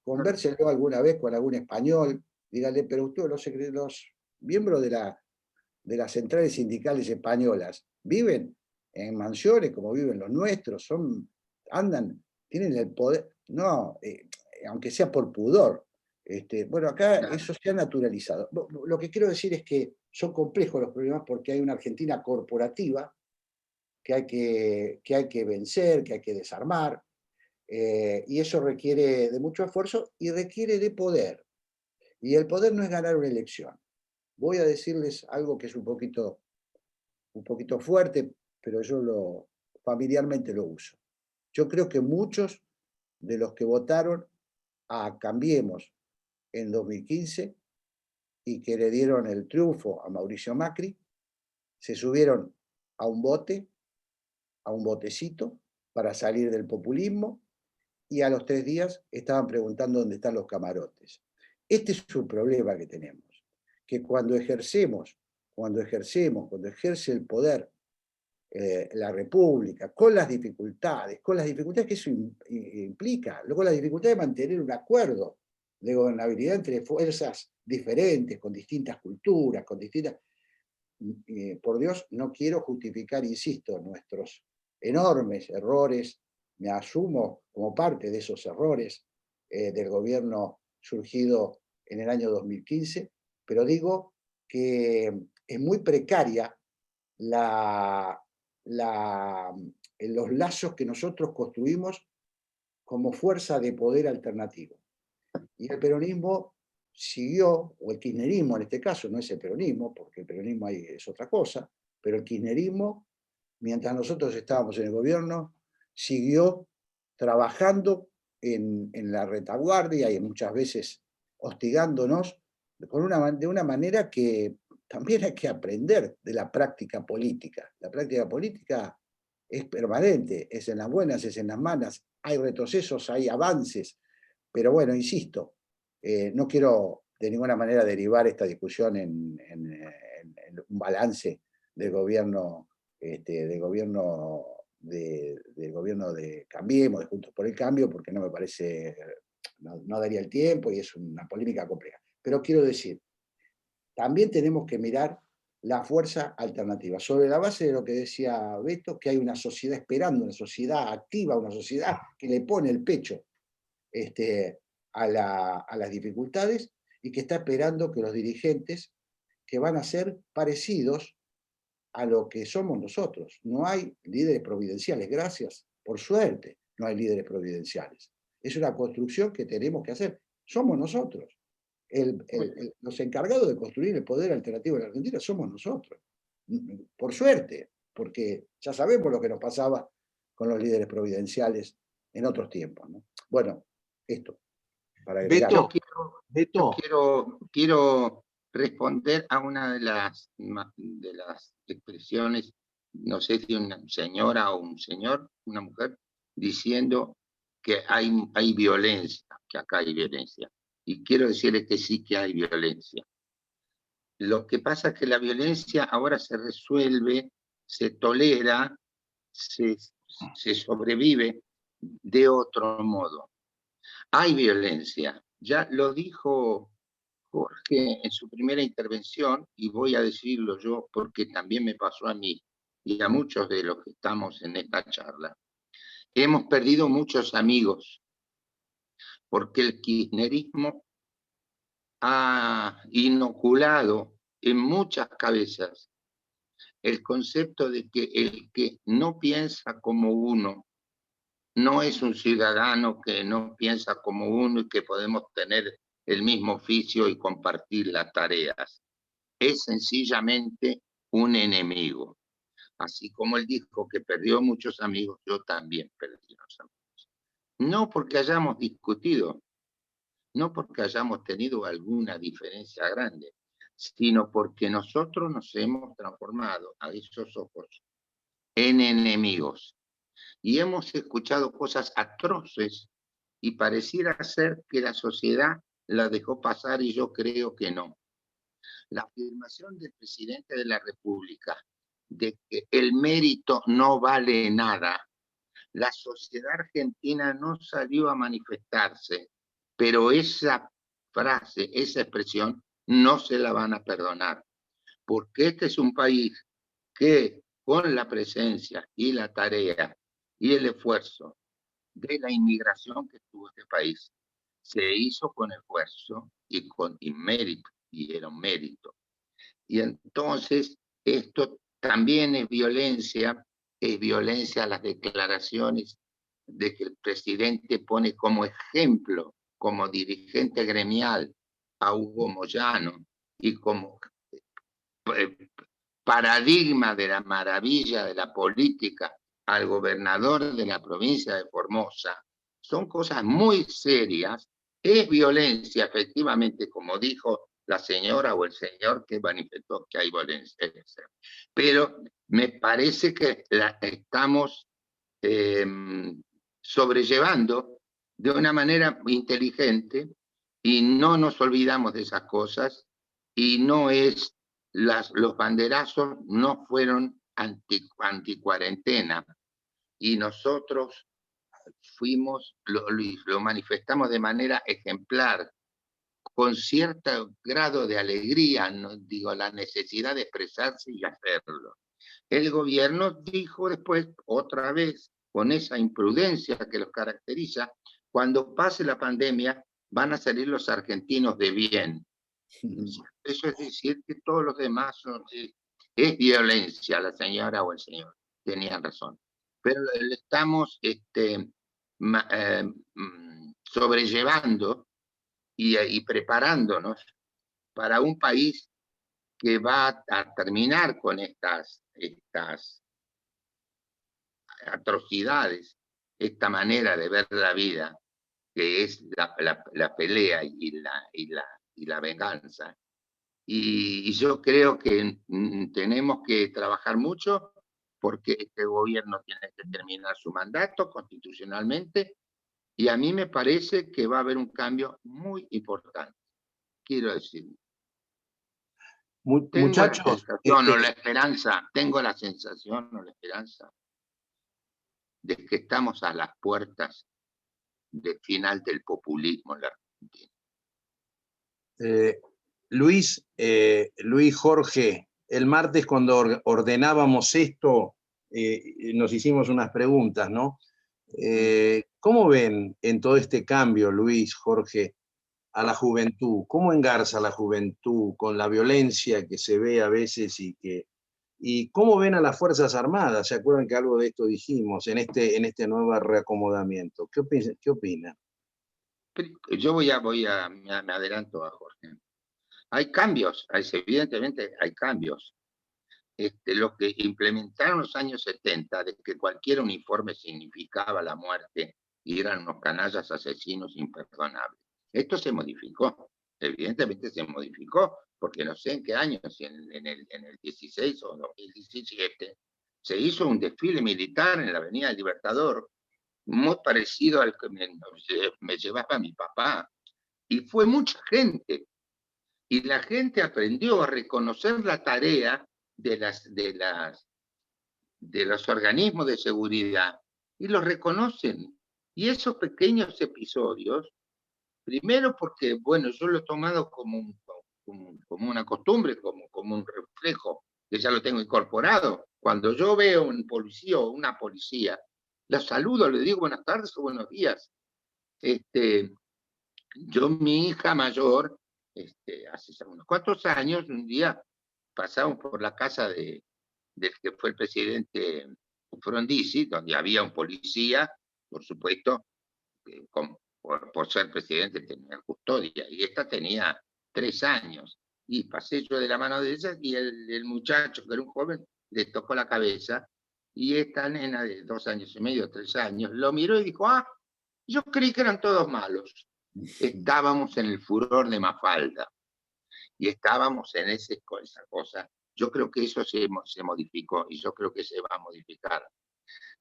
Speaker 4: convérselo alguna vez con algún español, dígale, pero ustedes, los miembros de las centrales sindicales españolas, viven en mansiones como viven los nuestros, tienen el poder, no, aunque sea por pudor. Bueno, acá eso se ha naturalizado. Lo que quiero decir es que son complejos los problemas porque hay una Argentina corporativa que hay que vencer, que hay que desarmar, y eso requiere de mucho esfuerzo y requiere de poder. Y el poder no es ganar una elección. Voy a decirles algo que es un poquito fuerte, pero yo familiarmente lo uso. Yo creo que muchos de los que votaron a Cambiemos en 2015 y que le dieron el triunfo a Mauricio Macri, se subieron a un botecito para salir del populismo y a los 3 días estaban preguntando dónde están los camarotes. Este es un problema que tenemos, que cuando ejerce el poder la República, con las dificultades que eso implica, luego la dificultad de mantener un acuerdo de gobernabilidad entre fuerzas diferentes, con distintas culturas, con distintas... por Dios, no quiero justificar, insisto, nuestros enormes errores, me asumo como parte de esos errores del gobierno surgido en el año 2015, pero digo que es muy precaria los lazos que nosotros construimos como fuerza de poder alternativo. Y el peronismo siguió, o el kirchnerismo en este caso, no es el peronismo, porque el peronismo ahí es otra cosa, pero el kirchnerismo, mientras nosotros estábamos en el gobierno, siguió trabajando en la retaguardia y muchas veces hostigándonos de una manera que también hay que aprender de la práctica política. La práctica política es permanente, es en las buenas, es en las malas, hay retrocesos, hay avances, pero bueno, insisto, no quiero de ninguna manera derivar esta discusión en un balance del gobierno de Cambiemos, de Juntos por el Cambio, porque no me parece, no daría el tiempo y es una polémica compleja. Pero quiero decir, también tenemos que mirar la fuerza alternativa, sobre la base de lo que decía Beto, que hay una sociedad esperando, una sociedad activa, una sociedad que le pone el pecho a las dificultades y que está esperando que los dirigentes, que van a ser parecidos a lo que somos nosotros. No hay líderes providenciales, gracias, por suerte, no hay líderes providenciales. Es una construcción que tenemos que hacer. Somos nosotros. Los encargados de construir el poder alternativo en la Argentina somos nosotros. Por suerte, porque ya sabemos lo que nos pasaba con los líderes providenciales en otros tiempos, ¿no? Bueno, esto. Para
Speaker 5: Beto, quiero responder a una de las expresiones, no sé si una señora o un señor, una mujer, diciendo que hay violencia, que acá hay violencia. Y quiero decirles que sí que hay violencia. Lo que pasa es que la violencia ahora se resuelve, se tolera, se sobrevive de otro modo. Hay violencia. Ya lo dijo Jorge en su primera intervención, y voy a decirlo yo porque también me pasó a mí y a muchos de los que estamos en esta charla. Hemos perdido muchos amigos porque el kirchnerismo ha inoculado en muchas cabezas el concepto de que el que no piensa como uno no es un ciudadano que no piensa como uno y que podemos tener el mismo oficio y compartir las tareas. Es sencillamente un enemigo. Así como él dijo que perdió muchos amigos, yo también perdí unos amigos. No porque hayamos discutido, no porque hayamos tenido alguna diferencia grande, sino porque nosotros nos hemos transformado a esos ojos en enemigos. Y hemos escuchado cosas atroces y pareciera ser que la sociedad la dejó pasar y yo creo que no. La afirmación del presidente de la República de que el mérito no vale nada, la sociedad argentina no salió a manifestarse, pero esa frase, esa expresión, no se la van a perdonar, porque este es un país que con la presencia y la tarea y el esfuerzo de la inmigración que tuvo este país, se hizo con esfuerzo y con mérito, y era un mérito. Y entonces esto también es violencia las declaraciones de que el presidente pone como ejemplo, como dirigente gremial, a Hugo Moyano y como paradigma de la maravilla de la política al gobernador de la provincia de Formosa. Son cosas muy serias. Es violencia, efectivamente, como dijo la señora o el señor que manifestó que hay violencia. Pero me parece que la estamos sobrellevando de una manera inteligente y no nos olvidamos de esas cosas y no es, los banderazos no fueron anti-cuarentena y nosotros fuimos, lo manifestamos de manera ejemplar, con cierto grado de alegría, no digo, la necesidad de expresarse y hacerlo. El gobierno dijo después, otra vez, con esa imprudencia que los caracteriza, cuando pase la pandemia van a salir los argentinos de bien. Eso es decir que todos los demás son, es violencia, la señora o el señor, tenían razón. Pero le estamos sobrellevando y preparándonos para un país que va a terminar con estas atrocidades, esta manera de ver la vida, que es la pelea y la venganza. Y yo creo que tenemos que trabajar mucho porque este gobierno tiene que terminar su mandato constitucionalmente y a mí me parece que va a haber un cambio muy importante, quiero decir.
Speaker 1: Muchachos,
Speaker 5: tengo la sensación o la esperanza de que estamos a las puertas del final del populismo en la Argentina.
Speaker 1: Luis, Jorge, el martes cuando ordenábamos esto, nos hicimos unas preguntas, ¿no? ¿Cómo ven en todo este cambio, Luis, Jorge, a la juventud? ¿Cómo engarza la juventud con la violencia que se ve a veces y cómo ven a las Fuerzas Armadas? ¿Se acuerdan que algo de esto dijimos en este nuevo reacomodamiento? ¿Qué opinan?
Speaker 5: Yo me adelanto a Jorge. Hay cambios, evidentemente hay cambios. Lo que implementaron en los años 70, de que cualquier uniforme significaba la muerte y eran unos canallas asesinos imperdonables. Esto se modificó, evidentemente se modificó, porque no sé en qué año, si en el 16 o 2017, se hizo un desfile militar en la Avenida del Libertador, muy parecido al que me llevaba mi papá, y fue mucha gente, y la gente aprendió a reconocer la tarea de los organismos de seguridad, y los reconocen. Y esos pequeños episodios, primero porque, bueno, yo lo he tomado como una costumbre, como un reflejo, que ya lo tengo incorporado. Cuando yo veo un policía o una policía, la saludo, le digo buenas tardes o buenos días. Mi hija mayor hace ya unos cuantos años, un día pasamos por la casa del que fue el presidente Frondizi, donde había un policía, por supuesto, por ser presidente tenía custodia, y esta tenía 3 años. Y pasé yo de la mano de ella, y el muchacho, que era un joven, le tocó la cabeza, y esta nena de 2 años y medio, 3 años, lo miró y dijo, ah, yo creí que eran todos malos. Estábamos en el furor de Mafalda, y estábamos en esa cosa. Yo creo que eso se modificó, y yo creo que se va a modificar.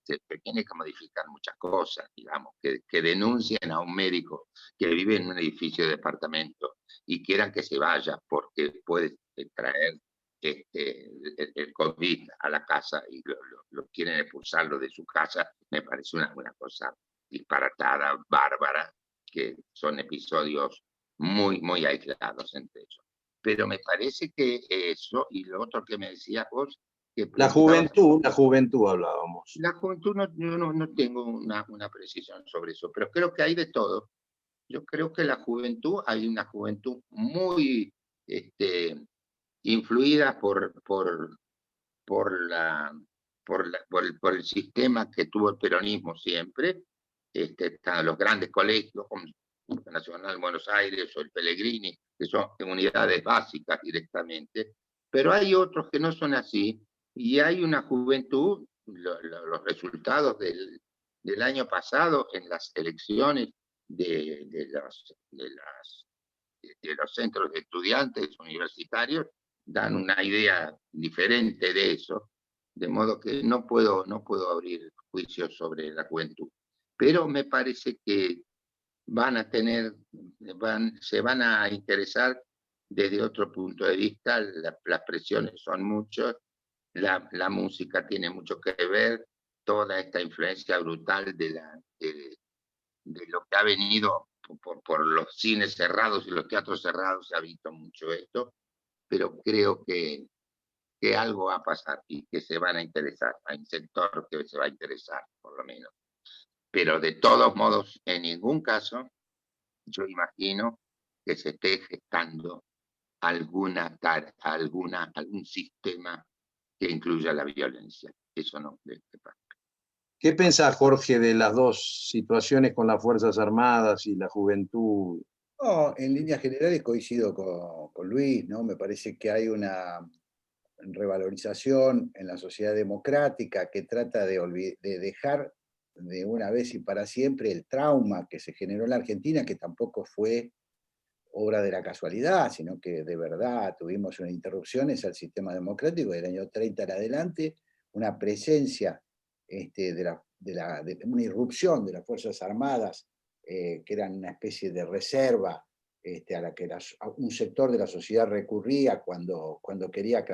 Speaker 5: Se tiene que modificar muchas cosas, digamos, que denuncien a un médico que vive en un edificio de departamento y quieran que se vaya porque puede traer el COVID a la casa y lo quieren expulsarlo de su casa, me parece una cosa disparatada, bárbara, que son episodios muy, muy aislados entre ellos. Pero me parece que eso, y lo otro que me decías vos, que
Speaker 1: la juventud hablábamos.
Speaker 5: la juventud no tengo una precisión sobre eso, pero creo que hay de todo. Yo creo que la juventud, hay una juventud muy influida por el sistema que tuvo el peronismo siempre. Están los grandes colegios como el Nacional Buenos Aires o el Pellegrini, que son unidades básicas directamente, pero hay otros que no son así, y hay una juventud, los resultados del año pasado en las elecciones de los centros de estudiantes universitarios dan una idea diferente de eso, de modo que no puedo abrir juicios sobre la juventud. Pero me parece que se van a interesar desde otro punto de vista, las presiones son muchas, la música tiene mucho que ver, toda esta influencia brutal de lo que ha venido por los cines cerrados y los teatros cerrados, se ha visto mucho esto, pero creo que algo va a pasar y que se van a interesar, hay un sector que se va a interesar, por lo menos. Pero de todos modos, en ningún caso, yo imagino que se esté gestando algún sistema que incluya la violencia. Eso no pasa.
Speaker 1: ¿Qué pensás, Jorge, de las dos situaciones con las Fuerzas Armadas y la juventud?
Speaker 4: No, en líneas generales coincido con Luis, ¿no? Me parece que hay una revalorización en la sociedad democrática que trata de dejar de una vez y para siempre el trauma que se generó en la Argentina, que tampoco fue obra de la casualidad, sino que de verdad tuvimos unas interrupciones al sistema democrático del año 30 en adelante, una presencia de una irrupción de las Fuerzas Armadas, que eran una especie de reserva a la que un sector de la sociedad recurría cuando quería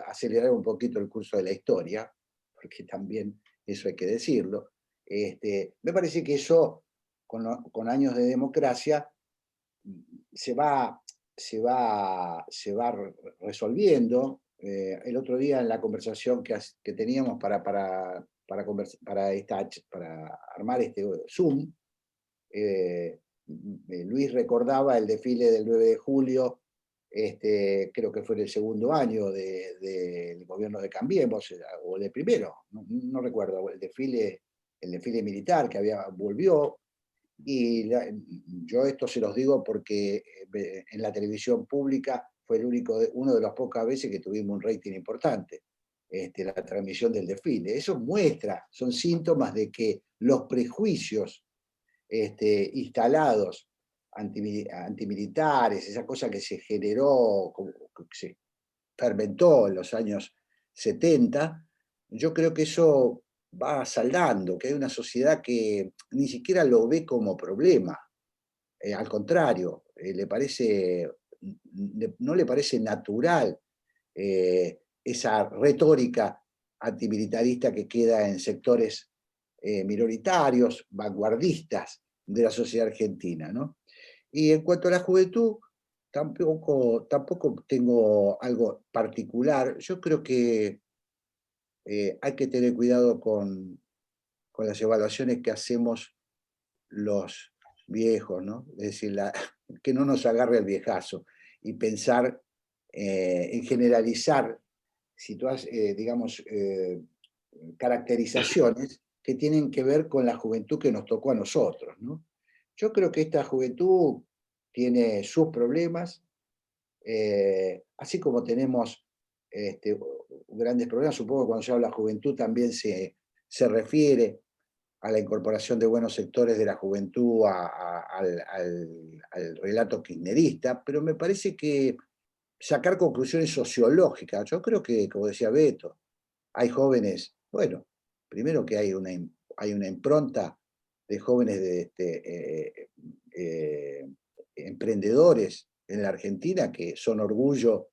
Speaker 4: acelerar un poquito el curso de la historia, porque también eso hay que decirlo. Me parece que eso, con años de democracia, se va resolviendo. El otro día en la conversación que teníamos para armar este Zoom, Luis recordaba el desfile del 9 de julio, creo que fue en el segundo año del gobierno de Cambiemos, o el primero, no recuerdo, el desfile militar que volvió. Y yo esto se los digo porque en la televisión pública fue uno de las pocas veces que tuvimos un rating importante, la transmisión del desfile. Eso son síntomas de que los prejuicios instalados antimilitares, esa cosa que se generó, que se fermentó en los años 70, yo creo que eso va saldando, que hay una sociedad que ni siquiera lo ve como problema. Al contrario, no le parece natural esa retórica antimilitarista que queda en sectores minoritarios, vanguardistas de la sociedad argentina, ¿no? Y en cuanto a la juventud, tampoco tengo algo particular. Yo creo que hay que tener cuidado con las evaluaciones que hacemos los viejos, ¿no? Es decir, que no nos agarre el viejazo. y pensar en generalizar digamos, caracterizaciones que tienen que ver con la juventud que nos tocó a nosotros, ¿no? Yo creo que esta juventud tiene sus problemas, así como tenemos grandes problemas. Supongo que cuando se habla de juventud también se refiere a la incorporación de buenos sectores de la juventud al relato kirchnerista, pero me parece que sacar conclusiones sociológicas, yo creo que, como decía Beto, hay jóvenes, bueno, primero que hay una impronta de jóvenes emprendedores en la Argentina que son orgullo,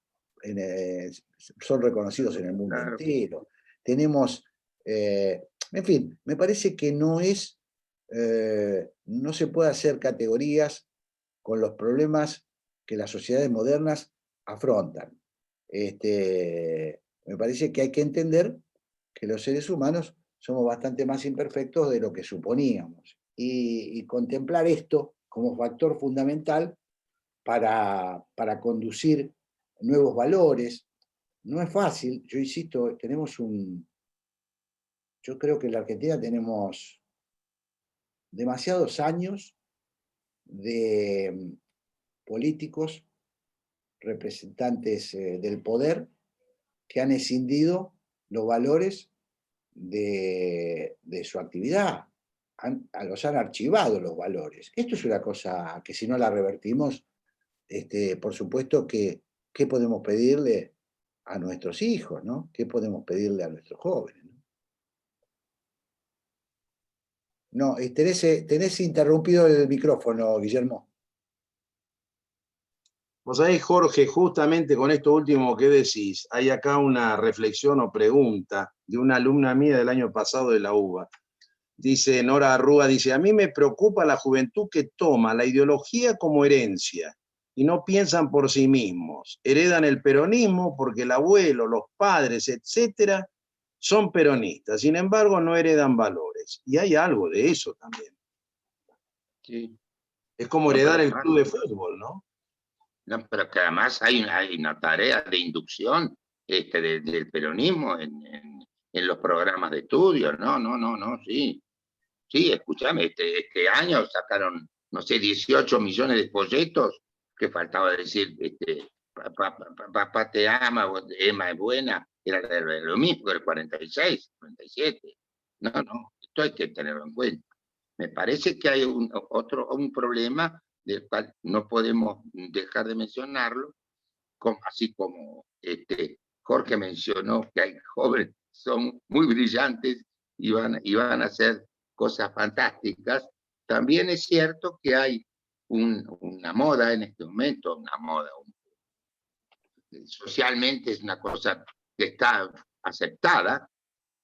Speaker 4: son reconocidos en el mundo entero. Tenemos, en fin, me parece que no se puede hacer categorías con los problemas que las sociedades modernas afrontan. Me parece que hay que entender que los seres humanos somos bastante más imperfectos de lo que suponíamos y contemplar esto como factor fundamental para conducir nuevos valores. No es fácil, yo insisto, yo creo que en la Argentina tenemos demasiados años de políticos, representantes del poder, que han escindido los valores de su actividad, los han archivado los valores. Esto es una cosa que si no la revertimos, por supuesto que ¿qué podemos pedirle a nuestros hijos, ¿no? ¿Qué podemos pedirle a nuestros jóvenes? No, tenés interrumpido el micrófono, Guillermo.
Speaker 1: Vos sabés, Jorge, justamente con esto último que decís, hay acá una reflexión o pregunta de una alumna mía del año pasado de la UBA. Dice Nora Arrúa, dice, a mí me preocupa la juventud que toma la ideología como herencia y no piensan por sí mismos. Heredan el peronismo porque el abuelo, los padres, etcétera, son peronistas. Sin embargo, no heredan valores. Y hay algo de eso también.
Speaker 5: Sí.
Speaker 1: Es como heredar el club de fútbol, ¿no?
Speaker 5: No, pero que además hay una tarea de inducción del peronismo en los programas de estudio. No, sí. Sí, escúchame, este año sacaron, no sé, 18 millones de folletos, que faltaba decir, papá te ama, Emma es buena, era lo mismo que el 46, 47. No, esto hay que tenerlo en cuenta. Me parece que hay un problema del cual no podemos dejar de mencionarlo, así como Jorge mencionó que hay jóvenes que son muy brillantes y van a hacer cosas fantásticas. También es cierto que hay una moda en este momento, socialmente es una cosa que está aceptada,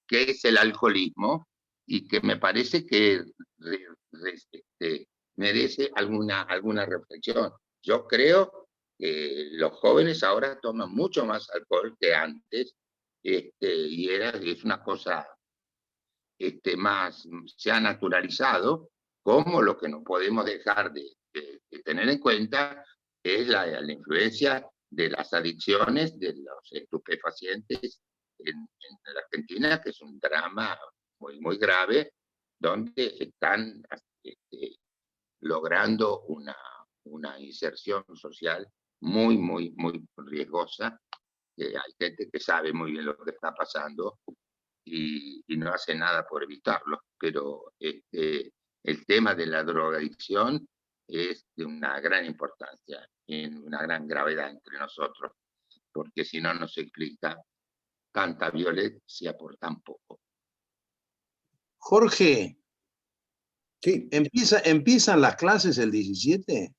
Speaker 5: que es el alcoholismo, y que me parece que merece alguna reflexión. Yo creo que los jóvenes ahora toman mucho más alcohol que antes, y es una cosa más, se ha naturalizado, como lo que no podemos dejar de tener en cuenta es la influencia de las adicciones, de los estupefacientes en la Argentina, que es un drama muy, muy grave, donde están logrando una inserción social muy, muy, muy riesgosa. Hay gente que sabe muy bien lo que está pasando y no hace nada por evitarlo, pero el tema de la drogadicción es de una gran importancia, en una gran gravedad entre nosotros, porque si no nos explica tanta violencia por tan poco.
Speaker 1: Jorge,
Speaker 4: sí.
Speaker 1: ¿Empiezan las clases el 17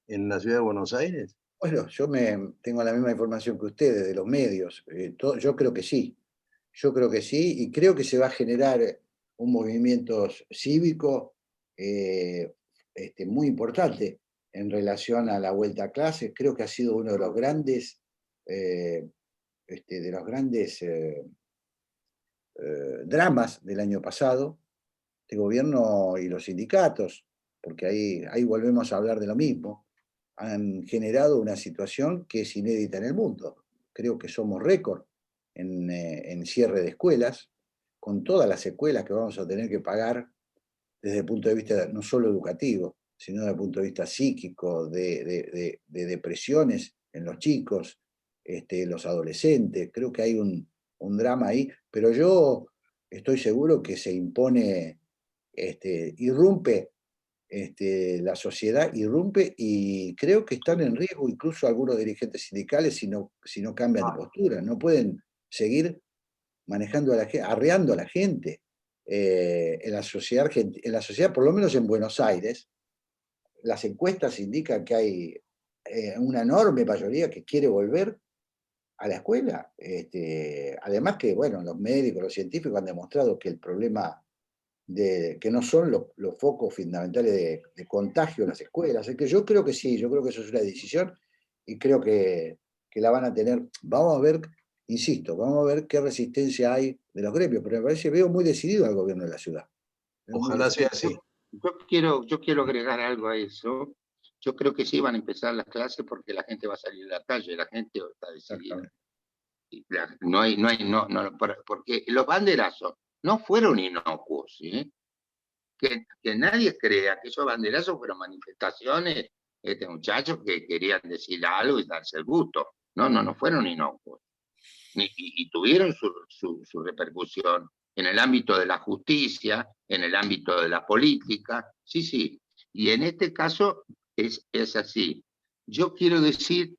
Speaker 1: en la ciudad de Buenos Aires?
Speaker 4: Bueno, yo tengo la misma información que ustedes de los medios. Yo creo que sí. Yo creo que sí, y creo que se va a generar un movimiento cívico muy importante en relación a la vuelta a clases. Creo que ha sido uno de los grandes, dramas del año pasado, este gobierno y los sindicatos, porque ahí volvemos a hablar de lo mismo. han generado una situación que es inédita en el mundo. Creo que somos récord en cierre de escuelas, con todas las secuelas que vamos a tener que pagar desde el punto de vista no solo educativo, sino desde el punto de vista psíquico, de depresiones en los chicos, los adolescentes. Creo que hay un drama ahí, pero yo estoy seguro que se impone, irrumpe, la sociedad irrumpe, y creo que están en riesgo incluso algunos dirigentes sindicales si no cambian de postura. No pueden seguir manejando a la gente, arreando a la gente. En la sociedad, por lo menos en Buenos Aires, las encuestas indican que hay una enorme mayoría que quiere volver a la escuela. Además que, bueno, los médicos, los científicos han demostrado que el problema que no son los focos fundamentales de contagio en las escuelas. Es que yo creo que sí, yo creo que eso es una decisión, y creo que la van a tener. Vamos a ver, insisto, vamos a ver qué resistencia hay de los gremios, pero me parece, veo muy decidido al gobierno de la ciudad.
Speaker 1: Ojalá sea así.
Speaker 5: Yo quiero agregar algo a eso. Yo creo que sí van a empezar las clases porque la gente va a salir a la calle, la gente está decidida. Porque los banderazos no fueron inocuos, ¿sí? Que nadie crea que esos banderazos fueron manifestaciones de muchachos que querían decir algo y darse el gusto. No fueron inocuos. Y tuvieron su repercusión en el ámbito de la justicia, en el ámbito de la política. Sí. Y en este caso es así. Yo quiero decir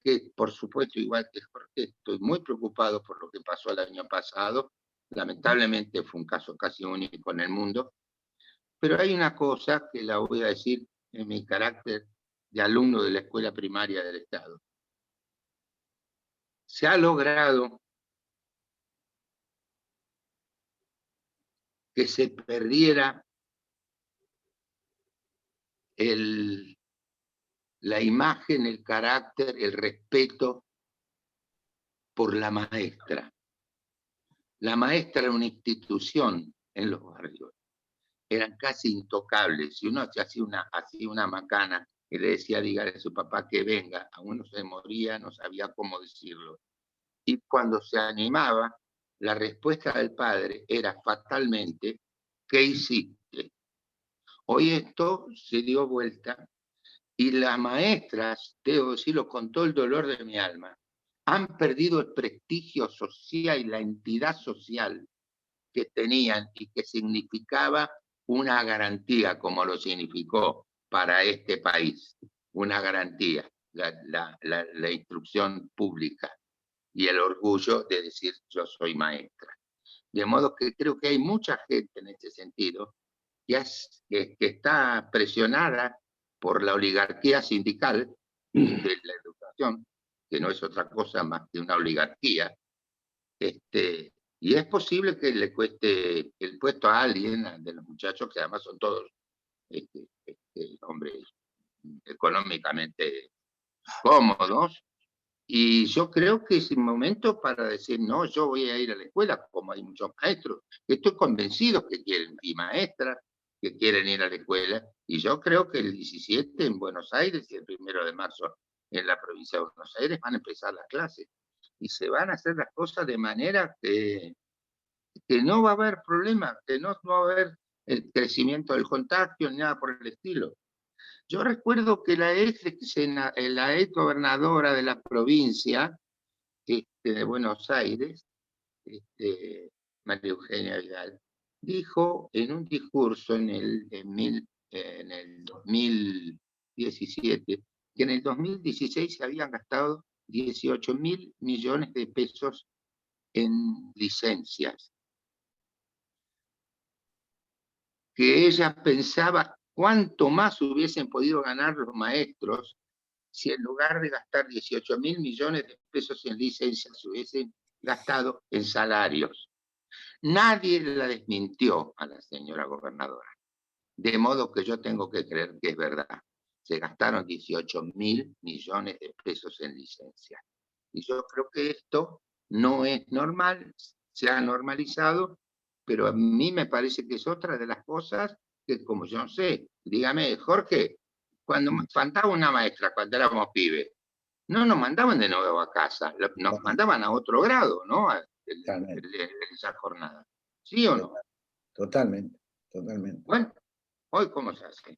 Speaker 5: que, por supuesto, igual que Jorge, estoy muy preocupado por lo que pasó el año pasado. Lamentablemente fue un caso casi único en el mundo. Pero hay una cosa que la voy a decir en mi carácter de alumno de la escuela primaria del Estado. Se ha logrado que se perdiera la imagen, el carácter, el respeto por la maestra. La maestra era una institución en los barrios. Eran casi intocables. Si uno hacía una macana y le decía, dígale a su papá que venga, a uno se moría, no sabía cómo decirlo. Y cuando se animaba, la respuesta del padre era fatalmente, ¿qué hiciste? Hoy esto se dio vuelta y las maestras, debo decirlo con todo el dolor de mi alma, han perdido el prestigio social y la entidad social que tenían y que significaba una garantía, como lo significó para este país, una garantía, la instrucción pública y el orgullo de decir yo soy maestra. De modo que creo que hay mucha gente en este sentido que está presionada por la oligarquía sindical de la educación, que no es otra cosa más que una oligarquía, y es posible que le cueste el puesto a alguien de los muchachos, que además son todos hombres económicamente cómodos, y yo creo que es el momento para decir, no, yo voy a ir a la escuela, como hay muchos maestros. Estoy convencido que quieren, y maestras que quieren ir a la escuela, y yo creo que el 17 en Buenos Aires y el 1 de marzo en la provincia de Buenos Aires van a empezar las clases, y se van a hacer las cosas de manera que no va a haber problema, que no va a haber el crecimiento del contagio, ni nada por el estilo. Yo recuerdo que la ex gobernadora de la provincia de Buenos Aires, María Eugenia Vidal, dijo en un discurso en el 2017 que en el 2016 se habían gastado 18.000 millones de pesos en licencias. Que ella pensaba cuánto más hubiesen podido ganar los maestros si en lugar de gastar 18.000 millones de pesos en licencias se hubiesen gastado en salarios. Nadie la desmintió a la señora gobernadora. De modo que yo tengo que creer que es verdad. Se gastaron 18.000 millones de pesos en licencias. Y yo creo que esto no es normal, se ha normalizado, pero a mí me parece que es otra de las cosas que, como yo no sé, dígame, Jorge, cuando faltaba una maestra, cuando éramos pibes, no nos mandaban de nuevo a casa, nos mandaban a otro grado, ¿no? De esa jornada. ¿Sí o no?
Speaker 4: Totalmente, totalmente.
Speaker 5: Bueno, hoy ¿cómo se hace?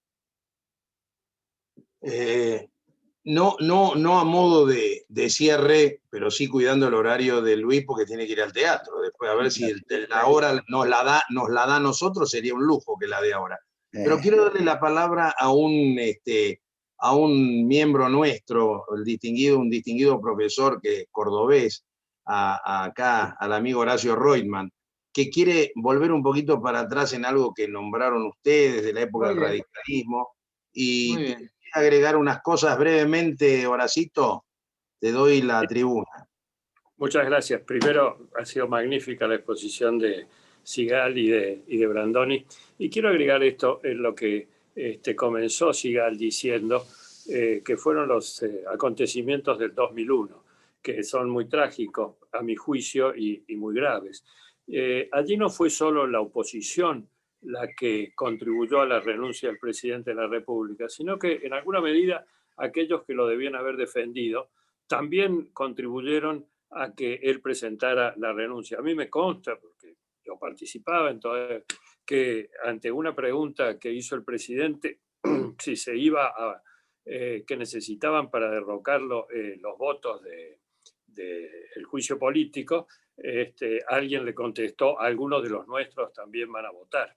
Speaker 1: No a modo de cierre, pero sí cuidando el horario de Luis porque tiene que ir al teatro. Después a ver si la hora nos la da a nosotros, sería un lujo que la dé ahora. Pero quiero darle la palabra a un miembro nuestro, un distinguido profesor cordobés, acá, al amigo Horacio Reutemann, que quiere volver un poquito para atrás en algo que nombraron ustedes de la época del radicalismo. Y agregar unas cosas brevemente, Horacito, te doy la tribuna.
Speaker 2: Muchas gracias. Primero, ha sido magnífica la exposición de Sigal y de Brandoni. Y quiero agregar esto en lo que comenzó Sigal diciendo, que fueron los acontecimientos del 2001, que son muy trágicos, a mi juicio, y muy graves. Allí no fue solo la oposición la que contribuyó a la renuncia del presidente de la República, sino que en alguna medida aquellos que lo debían haber defendido también contribuyeron a que él presentara la renuncia. A mí me consta, porque yo participaba en todo, que ante una pregunta que hizo el presidente, si se iba a, que necesitaban para derrocarlo los votos del juicio político, alguien le contestó, algunos de los nuestros también van a votar.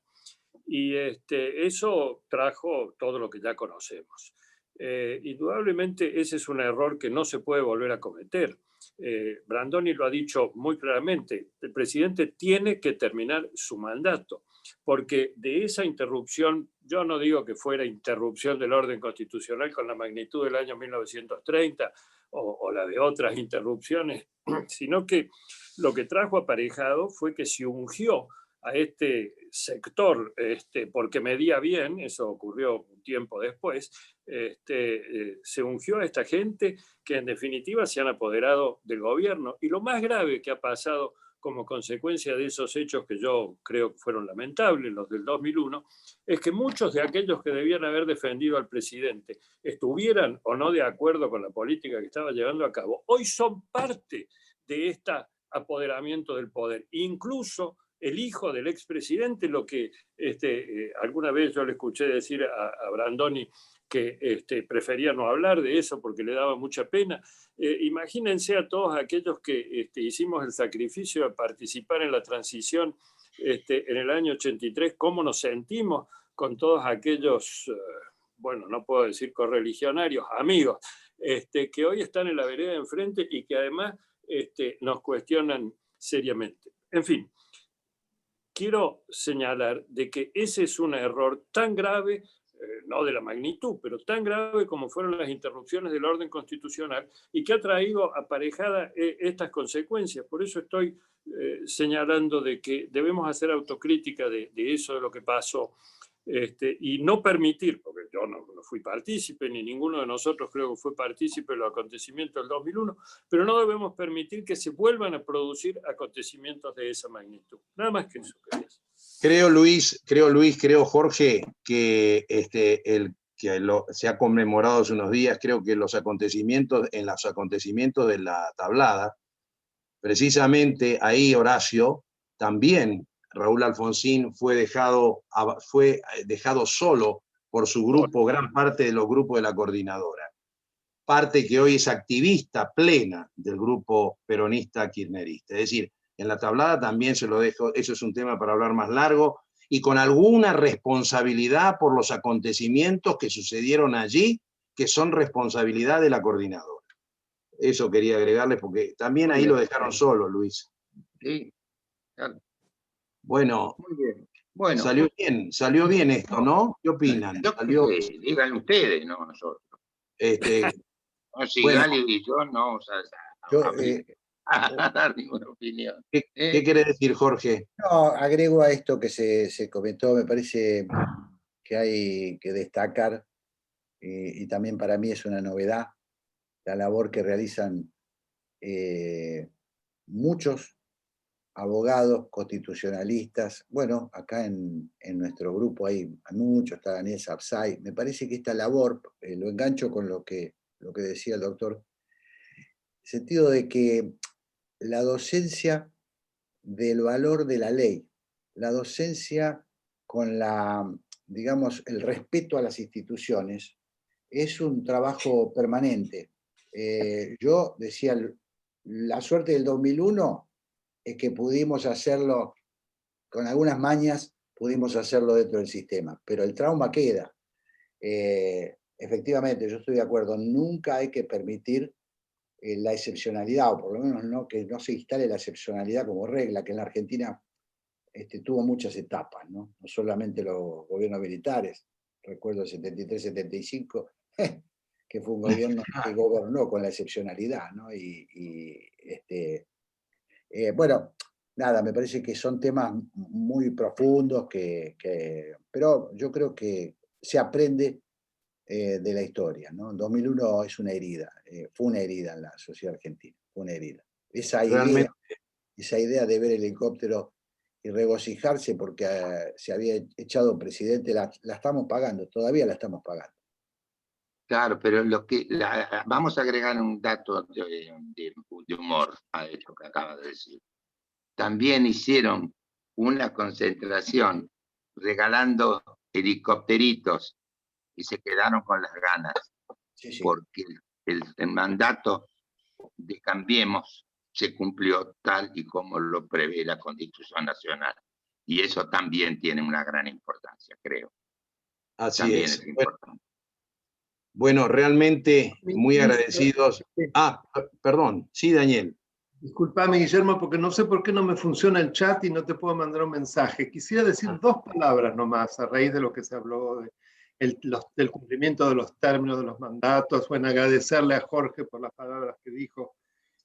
Speaker 2: Y eso trajo todo lo que ya conocemos. Indudablemente ese es un error que no se puede volver a cometer. Brandoni lo ha dicho muy claramente, el presidente tiene que terminar su mandato, porque de esa interrupción, yo no digo que fuera interrupción del orden constitucional con la magnitud del año 1930 o la de otras interrupciones, sino que lo que trajo aparejado fue que se ungió a este sector, porque medía bien, eso ocurrió un tiempo después, se ungió a esta gente que en definitiva se han apoderado del gobierno. Y lo más grave que ha pasado como consecuencia de esos hechos que yo creo que fueron lamentables, los del 2001, es que muchos de aquellos que debían haber defendido al presidente, estuvieran o no de acuerdo con la política que estaba llevando a cabo, hoy son parte de este apoderamiento del poder. Incluso el hijo del expresidente, lo que alguna vez yo le escuché decir a Brandoni que prefería no hablar de eso porque le daba mucha pena. Imagínense a todos aquellos que hicimos el sacrificio de participar en la transición en el año 83, cómo nos sentimos con todos aquellos, bueno, no puedo decir correligionarios, amigos, que hoy están en la vereda de enfrente y que además nos cuestionan seriamente. En fin, quiero señalar de que ese es un error tan grave, no de la magnitud, pero tan grave como fueron las interrupciones del orden constitucional y que ha traído aparejada estas consecuencias. Por eso estoy señalando de que debemos hacer autocrítica de eso, de lo que pasó, y no permitir, porque yo no fui partícipe, ni ninguno de nosotros creo que fue partícipe de los acontecimientos del 2001, pero no debemos permitir que se vuelvan a producir acontecimientos de esa magnitud. Nada más que eso.
Speaker 1: Creo, Jorge, que se ha conmemorado hace unos días, creo que los acontecimientos de la tablada, precisamente ahí, Horacio, también Raúl Alfonsín fue dejado solo por su grupo, gran parte de los grupos de la coordinadora. Parte que hoy es activista plena del grupo peronista kirchnerista. Es decir, en la tablada también se lo dejo, eso es un tema para hablar más largo, y con alguna responsabilidad por los acontecimientos que sucedieron allí, que son responsabilidad de la coordinadora. Eso quería agregarle, porque también ahí lo dejaron solo, Luis.
Speaker 5: Sí, claro.
Speaker 1: Bueno,
Speaker 5: muy bien. Bueno,
Speaker 1: salió bien esto, ¿no? ¿Qué opinan?
Speaker 5: Digan ustedes, no nosotros. No, si
Speaker 1: bueno,
Speaker 5: Gali y yo no a dar ninguna opinión.
Speaker 1: ¿Qué quiere decir, Jorge?
Speaker 4: No, agrego a esto que se comentó, me parece que hay que destacar, y también para mí es una novedad, la labor que realizan muchos abogados, constitucionalistas. Bueno, acá en nuestro grupo hay muchos, está Daniel Sapsay. Me parece que esta labor, lo engancho con lo que decía el doctor, en el sentido de que la docencia del valor de la ley, la docencia con digamos, el respeto a las instituciones, es un trabajo permanente. Yo decía, la suerte del 2001 es que pudimos hacerlo, con algunas mañas, pudimos hacerlo dentro del sistema, pero el trauma queda. Efectivamente, yo estoy de acuerdo, nunca hay que permitir la excepcionalidad, o por lo menos no, que no se instale la excepcionalidad como regla, que en la Argentina tuvo muchas etapas, ¿no? No solamente los gobiernos militares, recuerdo el 73-75, que fue un gobierno que gobernó con la excepcionalidad, ¿no? Bueno, nada, me parece que son temas muy profundos, pero yo creo que se aprende de la historia, ¿no? El 2001 es una herida, fue una herida en la sociedad argentina, fue una herida. Esa idea de ver el helicóptero y regocijarse porque se había echado un presidente, la estamos pagando, todavía la estamos pagando.
Speaker 5: Claro, pero vamos a agregar un dato de humor a esto que acaba de decir. También hicieron una concentración regalando helicópteritos y se quedaron con las ganas, sí. Porque el mandato de Cambiemos se cumplió tal y como lo prevé la Constitución Nacional. Y eso también tiene una gran importancia, creo.
Speaker 1: Así
Speaker 5: también
Speaker 1: es
Speaker 5: importante.
Speaker 1: Bueno, realmente muy agradecidos. Perdón, sí, Daniel.
Speaker 3: Disculpame, Guillermo, porque no sé por qué no me funciona el chat y no te puedo mandar un mensaje. Quisiera decir dos palabras nomás a raíz de lo que se habló del cumplimiento de los términos de los mandatos. Bueno, agradecerle a Jorge por las palabras que dijo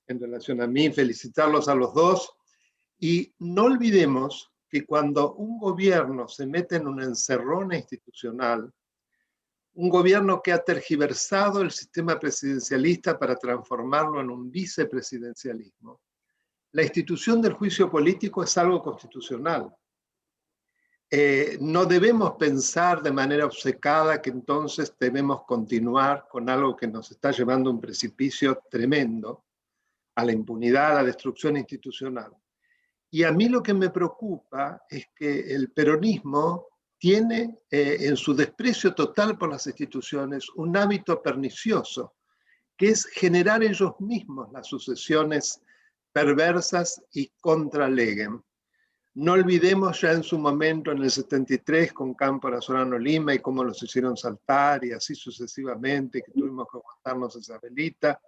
Speaker 3: en relación a mí, felicitarlos a los dos. Y no olvidemos que cuando un gobierno se mete en una encerrona institucional, un gobierno que ha tergiversado el sistema presidencialista para transformarlo en un vicepresidencialismo, la institución del juicio político es algo constitucional. No debemos pensar de manera obcecada que entonces debemos continuar con algo que nos está llevando a un precipicio tremendo, a la impunidad, a la destrucción institucional. Y a mí lo que me preocupa es que el peronismo tiene en su desprecio total por las instituciones un hábito pernicioso, que es generar ellos mismos las sucesiones perversas y contra legem. No olvidemos ya en su momento, en el 73, con Cámpora, Solano Lima, y cómo los hicieron saltar, y así sucesivamente, que tuvimos que aguantarnos esa velita.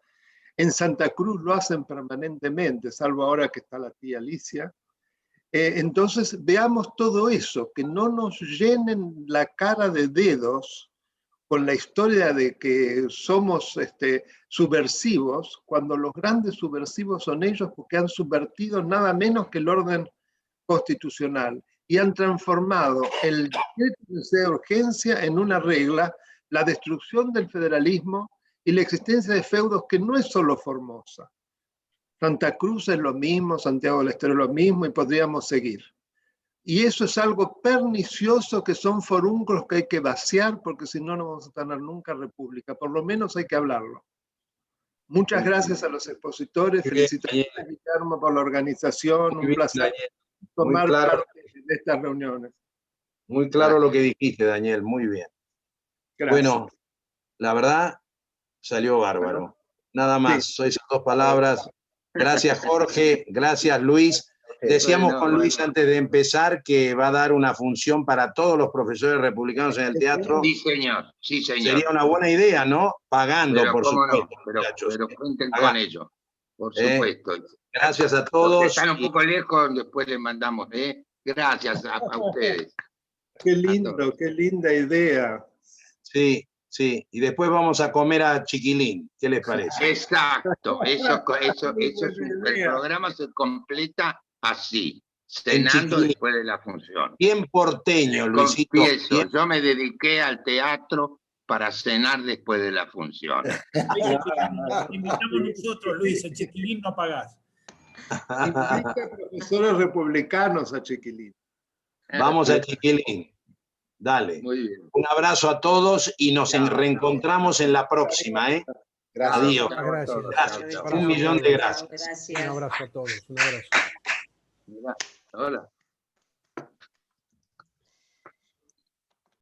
Speaker 3: En Santa Cruz lo hacen permanentemente, salvo ahora que está la tía Alicia. Entonces veamos todo eso, que no nos llenen la cara de dedos con la historia de que somos subversivos, cuando los grandes subversivos son ellos, porque han subvertido nada menos que el orden constitucional y han transformado el decreto de urgencia en una regla, la destrucción del federalismo y la existencia de feudos que no es solo Formosa. Santa Cruz es lo mismo, Santiago del Estero es lo mismo y podríamos seguir. Y eso es algo pernicioso que son forúnculos que hay que vaciar porque si no, no vamos a tener nunca república. Por lo menos hay que hablarlo. Muchas gracias a los expositores. Felicitaciones, Guillermo, por la organización. Un placer tomar parte de estas reuniones.
Speaker 1: Muy claro lo que dijiste, Daniel. Muy bien. Gracias. Bueno, la verdad, salió bárbaro. Bueno, nada más. Sí. Esas dos palabras. Gracias, Jorge. Gracias, Luis. Decíamos con Luis antes de empezar que va a dar una función para todos los profesores republicanos en el teatro.
Speaker 5: Sí, señor. Sí, señor.
Speaker 1: Sería una buena idea, ¿no? Pagando,
Speaker 5: pero,
Speaker 1: por supuesto.
Speaker 5: No, pero cuenten con ello, por supuesto.
Speaker 1: Gracias a todos.
Speaker 5: Los que están un poco lejos, después les mandamos. Gracias a ustedes.
Speaker 3: Qué lindo, qué linda idea.
Speaker 1: Sí. Sí, y después vamos a comer a Chiquilín. ¿Qué les parece?
Speaker 5: Exacto. Eso es el programa se completa así, cenando después de la función.
Speaker 1: Bien porteño, Luisito.
Speaker 5: Confieso, yo me dediqué al teatro para cenar después de la función.
Speaker 6: Invitamos nosotros, Luis, el Chiquilín no pagás.
Speaker 3: Invita a profesores republicanos a Chiquilín.
Speaker 1: Vamos a Chiquilín. Dale.
Speaker 5: Muy bien.
Speaker 1: Un abrazo a todos y nos reencontramos en la próxima, ¿eh?
Speaker 4: Gracias.
Speaker 1: Adiós.
Speaker 6: Gracias.
Speaker 1: Gracias. Un millón de gracias.
Speaker 6: Un abrazo a todos. Un abrazo.
Speaker 5: Mirá, hola.